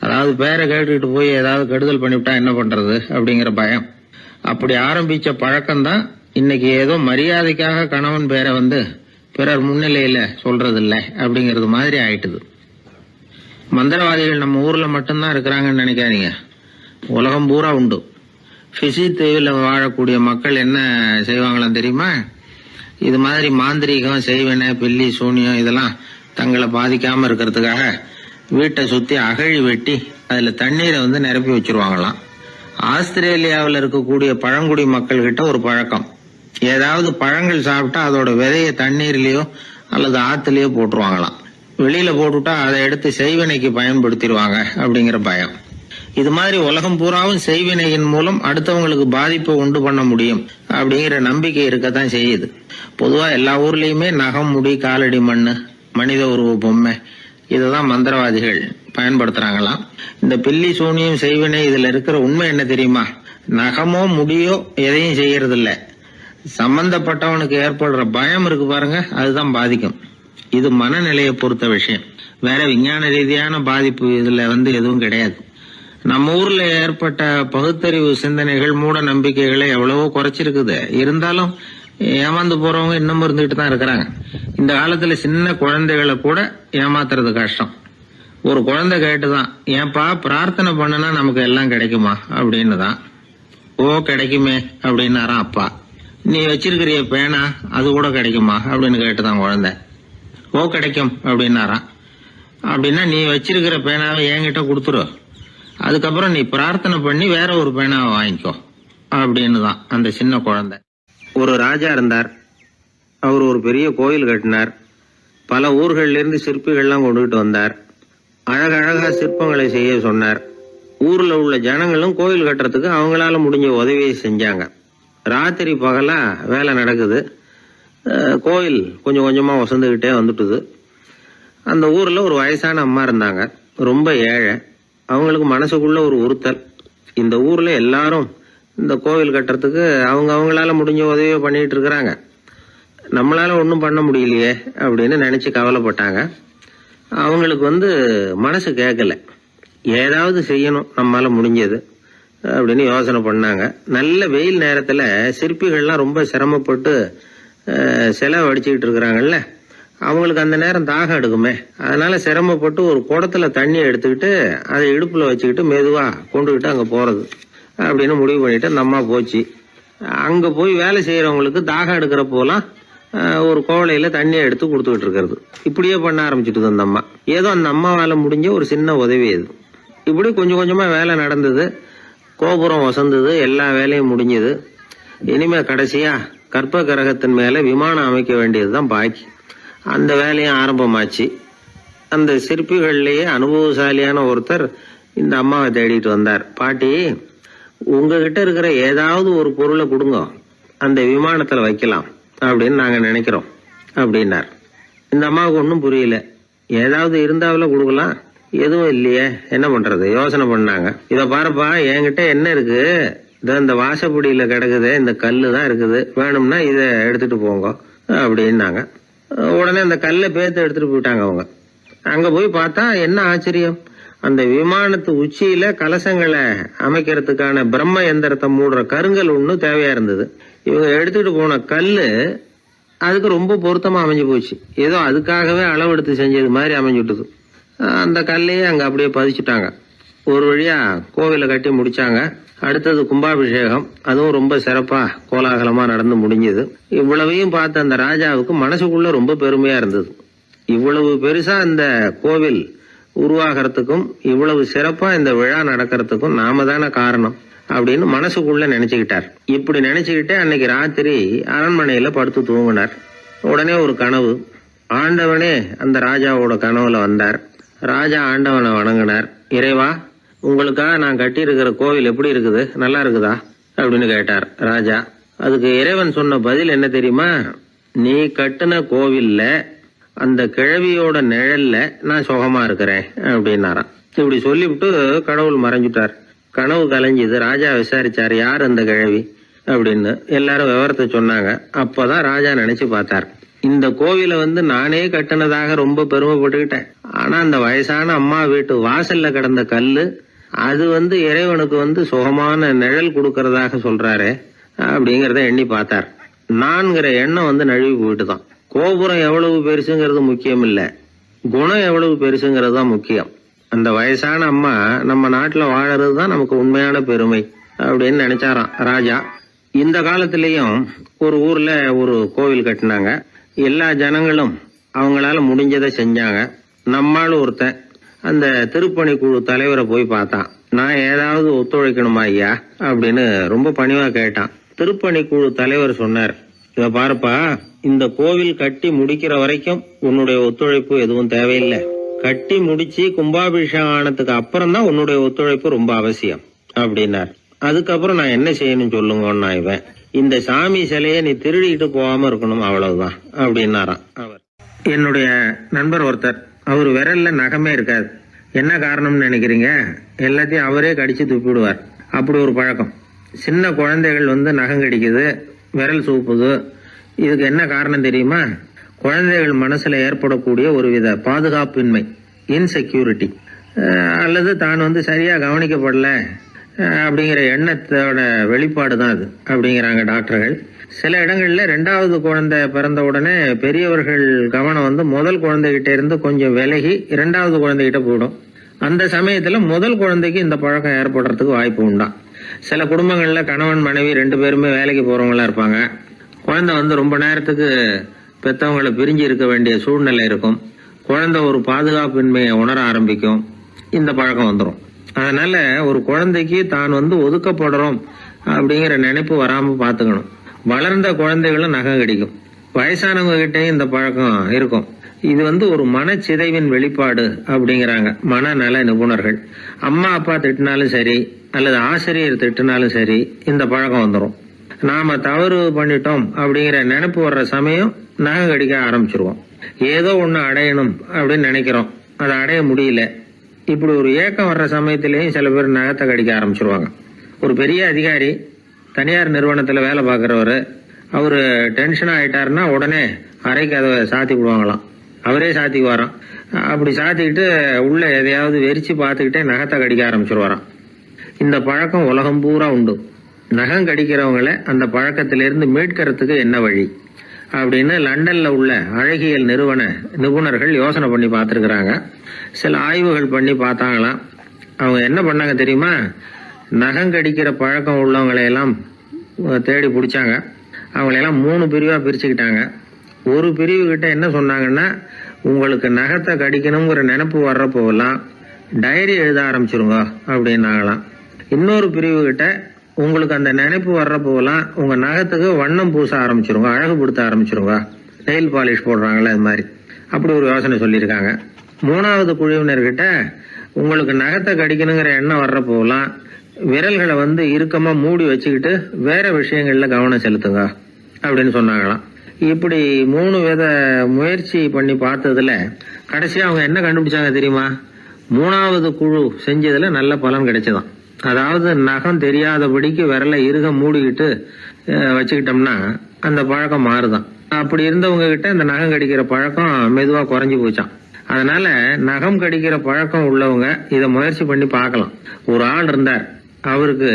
அதாவது பேரை கேட்டுக்கிட்டு போய் ஏதாவது கெடுதல் பண்ணிவிட்டா என்ன பண்றது அப்படிங்கிற பயம். அப்படி ஆரம்பிச்ச பழக்கம்தான் இன்னைக்கு ஏதோ மரியாதைக்காக கணவன் பேரை பிறர் முன்னிலையில சொல்றது இல்லை அப்படிங்கிறது மாதிரி ஆயிட்டுது. மந்திரவாதிகள் நம்ம ஊர்ல மட்டும்தான் இருக்கிறாங்கன்னு நினைக்காதீங்க, உலகம் பூரா உண்டு. பிசி தீவில் வாழக்கூடிய மக்கள் என்ன செய்வாங்களாம் தெரியுமா? இது மாதிரி மாந்திரீகம், செய்வன, பில்லி, சூனியம் இதெல்லாம் தங்களை பாதிக்காம இருக்கிறதுக்காக வீட்டை சுத்தி அகழி வெட்டி அதுல தண்ணீரை நிரப்பி வச்சிருவாங்களாம். ஆஸ்திரேலியாவில் இருக்கக்கூடிய பழங்குடி மக்கள் கிட்ட ஒரு பழக்கம், ஏதாவது பழங்கள் சாப்பிட்டா அதோட விதைய தண்ணீர்லயோ அல்லது ஆத்துலயோ போட்டுருவாங்களாம். வெளியில போட்டுட்டா அதை எடுத்து செய்வனைக்கு பயன்படுத்திடுவாங்க அப்படிங்கிற பயம். இது மாதிரி உலகம் பூராவும் செய்வினையின் மூலம் அடுத்தவங்களுக்கு பாதிப்பை உண்டு பண்ண முடியும் அப்படிங்கிற நம்பிக்கை இருக்கத்தான் செய்யுது. பொதுவா எல்லா ஊர்லயுமே நகம், முடி, காலடி மண்ணு, மனித உருவ பொம்மை இததான் மந்திரவாதிகள் பயன்படுத்துறாங்களாம். இந்த பில்லி, சூனியம், செய்வினை இதுல இருக்கிற உண்மை என்ன தெரியுமா? நகமோ முடியோ எதையும் செய்யறது இல்ல. சம்பந்தப்பட்டவனுக்கு ஏற்படுற பயம் இருக்கு பாருங்க, அதுதான் பாதிக்கும். இது மனநிலையை பொறுத்த விஷயம். வேற விஞ்ஞான ரீதியான பாதிப்பு இதுல எதுவும் கிடையாது. நம்ம ஊர்ல ஏற்பட்ட பகுத்தறிவு சிந்தனைகள், மூட நம்பிக்கைகளை எவ்வளவோ குறைச்சிருக்குது. இருந்தாலும் ஏமாந்து போறவங்க இன்னும் இருந்துகிட்டு தான் இருக்கிறாங்க. இந்த காலத்துல சின்ன குழந்தைகளை கூட ஏமாத்துறது கஷ்டம். ஒரு குழந்தை கேட்டுதான், ஏன்பா பிரார்த்தனை பண்ணுனா நமக்கு எல்லாம் கிடைக்குமா அப்படின்னு தான். ஓ கிடைக்குமே அப்படின்னாராம் அப்பா. நீ வச்சிருக்கிறிய பேனா அது கூட கிடைக்குமா அப்படின்னு கேட்டுதான் குழந்தை. ஓ கிடைக்கும் அப்படின்னாராம். அப்படின்னா நீ வச்சிருக்கிற பேனாவை என்கிட்ட கொடுத்துரு, அதுக்கப்புறம் நீ பிரார்த்தனை பண்ணி வேற ஒரு பேனாவை வாங்கிக்கோ அப்படின்னு தான் அந்த சின்ன குழந்தை. ஒரு ராஜா இருந்தார். அவர் ஒரு பெரிய கோயில் கட்டினார். பல ஊர்கள்ல இருந்து சிற்பிகள்லாம் கொண்டுகிட்டு வந்தார். அழகழகா சிற்பங்களை செய்ய சொன்னார். ஊர்ல உள்ள ஜனங்களும் கோயில் கட்டுறதுக்கு அவங்களால முடிஞ்ச உதவியை செஞ்சாங்க. ராத்திரி பகலா வேலை நடக்குது. கோயில் கொஞ்சம் கொஞ்சமா வசந்துகிட்டே வந்துட்டுது. அந்த ஊர்ல ஒரு வயசான அம்மா இருந்தாங்க, ரொம்ப ஏழை. அவங்களுக்கு மனசுக்குள்ள ஒரு உறுத்தல், இந்த ஊர்ல எல்லாரும் இந்த கோவில் கட்டுறதுக்கு அவங்களால முடிஞ்ச உதவியை பண்ணிட்டு இருக்கிறாங்க, நம்மளால ஒன்றும் பண்ண முடியலையே அப்படின்னு நினைச்சு கவலைப்பட்டாங்க. அவங்களுக்கு மனசு கேட்கல, ஏதாவது செய்யணும் நம்மளால முடிஞ்சது அப்படின்னு யோசனை பண்ணாங்க. நல்ல வெயில் நேரத்துல சிற்பிகள்லாம் ரொம்ப சிரமப்பட்டு சிலை வடிச்சுக்கிட்டு இருக்கிறாங்கல்ல, அவங்களுக்கு அந்த நேரம் தாகம் எடுக்குமே. அதனால சிரமப்பட்டு ஒரு குடத்துல தண்ணியை எடுத்துக்கிட்டு அதை இடுப்புல வச்சுக்கிட்டு மெதுவா கொண்டுகிட்டு அங்க போறது அப்படின்னு முடிவு பண்ணிட்டு அந்த அம்மா போச்சு. அங்க போய் வேலை செய்யறவங்களுக்கு தாகம் எடுக்கிற போலாம் ஒரு கோவலையில தண்ணியை எடுத்து கொடுத்துக்கிட்டு இருக்கிறது. இப்படியே பண்ண ஆரம்பிச்சுட்டு அந்த அம்மா. ஏதோ அந்த அம்மாவால முடிஞ்ச ஒரு சின்ன உதவி அது. இப்படி கொஞ்சம் கொஞ்சமா வேலை நடந்தது. கோபுரம் வசந்தது, எல்லா வேலையும் முடிஞ்சது. இனிமே கடைசியா கற்ப கிரகத்தின் மேல விமானம் அமைக்க வேண்டியதுதான் பாக்கி. அந்த வேலையும் ஆரம்பமாச்சு. அந்த சிற்பிகள்லயே அனுபவசாலியான ஒருத்தர் இந்த அம்மாவை தேடிட்டு வந்தார். பாட்டி, உங்ககிட்ட இருக்கிற ஏதாவது ஒரு பொருளை கொடுங்க, அந்த விமானத்துல வைக்கலாம் அப்படின்னு நாங்க நினைக்கிறோம் அப்படின்னார். இந்த அம்மாவுக்கு ஒன்றும் புரியல. ஏதாவது இருந்தாவில கொடுக்கலாம், எதுவும் இல்லையே, என்ன பண்றது யோசனை பண்ணாங்க. இத பாருப்பா, என்கிட்ட என்ன இருக்கு, இந்த வாசப்படியில கிடக்குது, இந்த கல்லு தான் இருக்குது, வேணும்னா இத எடுத்துட்டு போங்க அப்படின்னாங்க. உடனே அந்த கல்லை பேத்து எடுத்துட்டு போயிட்டாங்க அவங்க. அங்க போய் பார்த்தா என்ன ஆச்சரியம், அந்த விமானத்து உச்சியில கலசங்களை அமைக்கிறதுக்கான பிரம்ம எந்திரத்தை மூடுற கருங்கல் ஒண்ணு தேவையா இருந்தது. இவங்க எடுத்துட்டு போன கல்லு அதுக்கு ரொம்ப பொருத்தமா அமைஞ்சு போச்சு. ஏதோ அதுக்காகவே அளவெடுத்து செஞ்சது மாதிரி அமைஞ்சுட்டுது. அந்த கல்லையே அங்க அப்படியே பதிச்சுட்டாங்க. ஒரு வழியா கோவிலை கட்டி முடிச்சாங்க. அடுத்தது கும்பாபிஷேகம். அதுவும் ரொம்ப சிறப்பா கோலாகலமா நடந்து முடிஞ்சது. இவ்வளவையும் பார்த்த அந்த ராஜாவுக்கு மனசுக்குள்ள ரொம்ப பெருமையா இருந்தது. இவ்வளவு பெருசா இந்த கோவில் உருவாகிறதுக்கும் இவ்வளவு சிறப்பா இந்த விழா நடக்கிறதுக்கும் நாம தானே காரணம் அப்படின்னு மனசுக்குள்ள நினைச்சுக்கிட்டார். இப்படி நினைச்சுக்கிட்டே அன்னைக்கு ராத்திரி அரண்மனையில படுத்து தூங்கினார். உடனே ஒரு கனவு. ஆண்டவனே அந்த ராஜாவோட கனவுல வந்தார். ராஜா ஆண்டவனை வணங்கினார். இறைவா, உங்களுக்காக நான் கட்டி இருக்கிற கோவில் எப்படி இருக்குது, நல்லா இருக்குதா அப்படின்னு கேட்டார் ராஜா. அதுக்கு இறைவன் சொன்ன பதில் என்ன தெரியுமா? நீ கட்டின கோவில்ல அந்த கிழவியோட நிழல்ல நான் சுகமா இருக்கிறேன் அப்படின்னாராம். இப்படி சொல்லிவிட்டு கடவுள் மறைஞ்சுட்டார். கனவு கலைஞ்சது. ராஜா விசாரிச்சார், யார் அந்த கிழவி அப்படின்னு. எல்லாரும் விவரத்தை சொன்னாங்க. அப்பதான் ராஜா நினைச்சு பார்த்தார், இந்த கோவிலை நானே கட்டினதாக ரொம்ப பெருமைப்பட்டுக்கிட்டேன். ஆனா அந்த வயசான அம்மா வீட்டு வாசல்ல கிடந்த கல்லு அது இறைவனுக்கு சுகமான நிழல் கொடுக்கறதாக சொல்றாரு அப்படிங்கறத எண்ணி பார்த்தார். நான்கிற எண்ணம் நழுவி போயிட்டுதான். கோபுரம் எவ்வளவு பெருசுங்கிறது முக்கியம் இல்ல, குணம் எவ்வளவு பெருசுங்கிறது தான் முக்கியம். அந்த வயசான அம்மா நம்ம நாட்டுல வாழறது தான் நமக்கு உண்மையான பெருமை அப்படின்னு நினைச்சாராம் ராஜா. இந்த காலத்திலயும் ஒரு ஊர்ல ஒரு கோவில் கட்டினாங்க. எல்லா ஜனங்களும் அவங்களால முடிஞ்சதை செஞ்சாங்க. நம்மால் ஒருத்தன் அந்த திருப்பணி குழு தலைவரை போய் பார்த்தான். நான் ஏதாவது ஒத்துழைக்கணுமா ஐயா அப்படின்னு ரொம்ப பணிவா கேட்டான். திருப்பணி குழு தலைவர் சொன்னார், இத பாருப்பா, இந்த கோவில் கட்டி முடிக்கிற வரைக்கும் உன்னுடைய ஒத்துழைப்பு எதுவும் தேவையில்லை. கட்டி முடிச்சு கும்பாபிஷேகம் ஆனதுக்கு அப்புறம் தான் உன்னுடைய ஒத்துழைப்பு ரொம்ப அவசியம் அப்படின்னார். அதுக்கப்புறம் நான் என்ன செய்யணும் சொல்லுங்கன்னா இவன், இந்த சாமி சிலையை நீ திருடிட்டு போகாம இருக்கணும் அவ்வளவுதான் அப்படின்னாராம் அவர். என்னுடைய நண்பர் ஒருத்தர், அவர் விரல்ல நகமே இருக்காது. என்ன காரணம்னு நினைக்கிறீங்க? எல்லாத்தையும் அவரே கடிச்சு துப்பிடுவார். அப்படி ஒரு பழக்கம். சின்ன குழந்தைகள் நகம் கடிக்குது, விரல் சூப்புது. இதுக்கு என்ன காரணம் தெரியுமா? குழந்தைகள் மனசுல ஏற்படக்கூடிய ஒருவித பாதுகாப்பின்மை, இன்செக்யூரிட்டி, அல்லது தான் சரியா கவனிக்கப்படல அப்படிங்கிற எண்ணத்தோட வெளிப்பாடு தான் அது அப்படிங்கிறாங்க டாக்டர்கள். சில இடங்கள்ல 2வது குழந்தை பிறந்த உடனே பெரியவர்கள் கவனம் முதல் குழந்தைகிட்ட இருந்து கொஞ்சம் விலகி 2வது குழந்தைகிட்ட போயிடும். அந்த சமயத்துல முதல் குழந்தைக்கு இந்த பழக்கம் ஏற்படுறதுக்கு வாய்ப்பு உண்டா. சில குடும்பங்கள்ல கணவன் மனைவி 2 பேருமே வேலைக்கு போறவங்களா இருப்பாங்க. குழந்தை ரொம்ப நேரத்துக்கு பெத்தவங்களை பிரிஞ்சு இருக்க வேண்டிய சூழ்நிலை இருக்கும். குழந்தை ஒரு பாதுகாப்பின்மையை உணர ஆரம்பிக்கும். இந்த பழக்கம் வந்துடும். அதனால ஒரு குழந்தைக்கு தான் ஒதுக்கப்படுறோம் அப்படிங்கிற நினைப்பு வராம பாத்துக்கணும். வளர்ந்த குழந்தைகளும் நகம் கடிக்கும். வயசானவங்க கிட்டையும் இந்த பழக்கம் இருக்கும். இது ஒரு மனச்சிதைவின் வெளிப்பாடு அப்படிங்கிறாங்க மனநல நிபுணர்கள். அம்மா அப்பா திட்டினாலும் சரி அல்லது ஆசிரியர் திட்டினாலும் சரி இந்த பழக்கம் வந்துடும். நாம தவறு பண்ணிட்டோம் அப்படிங்கிற நினைப்பு வர்ற சமயம் நகம் கடிக்க ஆரம்பிச்சிருவோம். ஏதோ ஒண்ணு அடையணும் அப்படின்னு நினைக்கிறோம், அதை அடைய முடியல. இப்படி ஒரு ஏக்கம் வர்ற சமயத்திலேயும் சில பேர் நகத்தை கடிக்க ஆரம்பிச்சிருவாங்க. ஒரு பெரிய அதிகாரி, தனியார் நிறுவனத்துல வேலை பார்க்கிறவரு, அவரு டென்ஷன் ஆயிட்டாருன்னா உடனே அறைக்கு அதை சாத்தி விடுவாங்களாம். அவரே சாத்திக்குவாராம். அப்படி சாத்திக்கிட்டு உள்ள எதையாவது வெறிச்சு பார்த்துக்கிட்டே நகத்தை கடிக்க ஆரம்பிச்சிருவாராம். இந்த பழக்கம் உலகம் பூரா உண்டு. நகம் கடிக்கிறவங்களை அந்த பழக்கத்திலிருந்து மீட்கிறதுக்கு என்ன வழி அப்படின்னு லண்டன்ல உள்ள அழகியல் நிறுவன நிபுணர்கள் யோசனை பண்ணி பார்த்துருக்குறாங்க. சில ஆய்வுகள் பண்ணி பார்த்தாங்களாம். அவங்க என்ன பண்ணாங்க தெரியுமா? நகம் கடிக்கிற பழக்கம் உள்ளவங்களையெல்லாம் தேடி பிடிச்சாங்க. அவங்களையெல்லாம் 3 பிரிவா பிரிச்சுக்கிட்டாங்க. ஒரு பிரிவு கிட்ட என்ன சொன்னாங்கன்னா, உங்களுக்கு நகத்தை கடிக்கணுங்கிற நினைப்பு வர்றப்போவெல்லாம் டைரி எழுத ஆரம்பிச்சிருங்க அப்படின்னாங்களாம். இன்னொரு பிரிவு கிட்ட, உங்களுக்கு அந்த நினைப்பு வர்றப்போவெல்லாம் உங்க நகத்துக்கு வண்ணம் பூச ஆரம்பிச்சிருங்க, அழகுபடுத்த ஆரம்பிச்சிருங்க, நெயில் பாலிஷ் போடுறாங்களே அது மாதிரி. அப்படி ஒரு யோசனை சொல்லியிருக்காங்க. 3வது குழுவினர்கிட்ட, உங்களுக்கு நகத்தை கடிக்கணுங்கிற எண்ணம் வர்றப்போவெல்லாம் விரல்களை இறுக்கமா மூடி வச்சுக்கிட்டு வேற விஷயங்கள்ல கவனம் செலுத்துங்க அப்படின்னு சொன்னாங்களாம். இப்படி 3 வித முயற்சி பண்ணி பார்த்ததுல கடைசியா அவங்க என்ன கண்டுபிடிச்சாங்க தெரியுமா? 3வது குழு செஞ்சதுல நல்ல பலன் கிடைச்சதாம். அதாவது நகம் தெரியாதபடிக்கு விரலை இறுக மூடிக்கிட்டு வச்சுக்கிட்டோம்னா அந்த பழக்கம் மாறுதான். அப்படி இருந்தவங்க கிட்ட இந்த நகம் கடிக்கிற பழக்கம் மெதுவா குறைஞ்சு போச்சான். அதனால நகம் கடிக்கிற பழக்கம் உள்ளவங்க இதை முயற்சி பண்ணி பார்க்கலாம். ஒரு ஆள் இருந்தார், அவருக்கு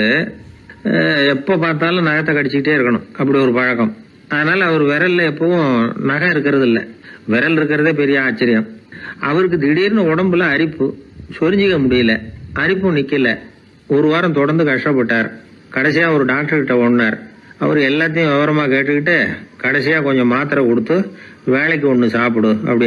எப்ப பார்த்தாலும் நகத்தை கடிச்சுக்கிட்டே இருக்கணும், அப்படி ஒரு பழக்கம். அதனால அவர் விரல்ல எப்பவும் நகம் இருக்கிறது இல்ல, விரல் இருக்கிறதே பெரிய ஆச்சரியம். அவருக்கு திடீர்னு உடம்புல அரிப்பு, சொரிஞ்சிக்க முடியல, அரிப்பும் நிக்கல. 1 வாரம் தொடர்ந்து கஷ்டப்பட்டார். கடைசியா ஒரு டாக்டர் கிட்ட ஓடினார். அவர் எல்லாத்தையும் விவரமா கேட்டுக்கிட்டு கடைசியா கொஞ்சம் மாத்திரை கொடுத்து வேலைக்கு ஒண்ணு சாப்பிடு அப்படி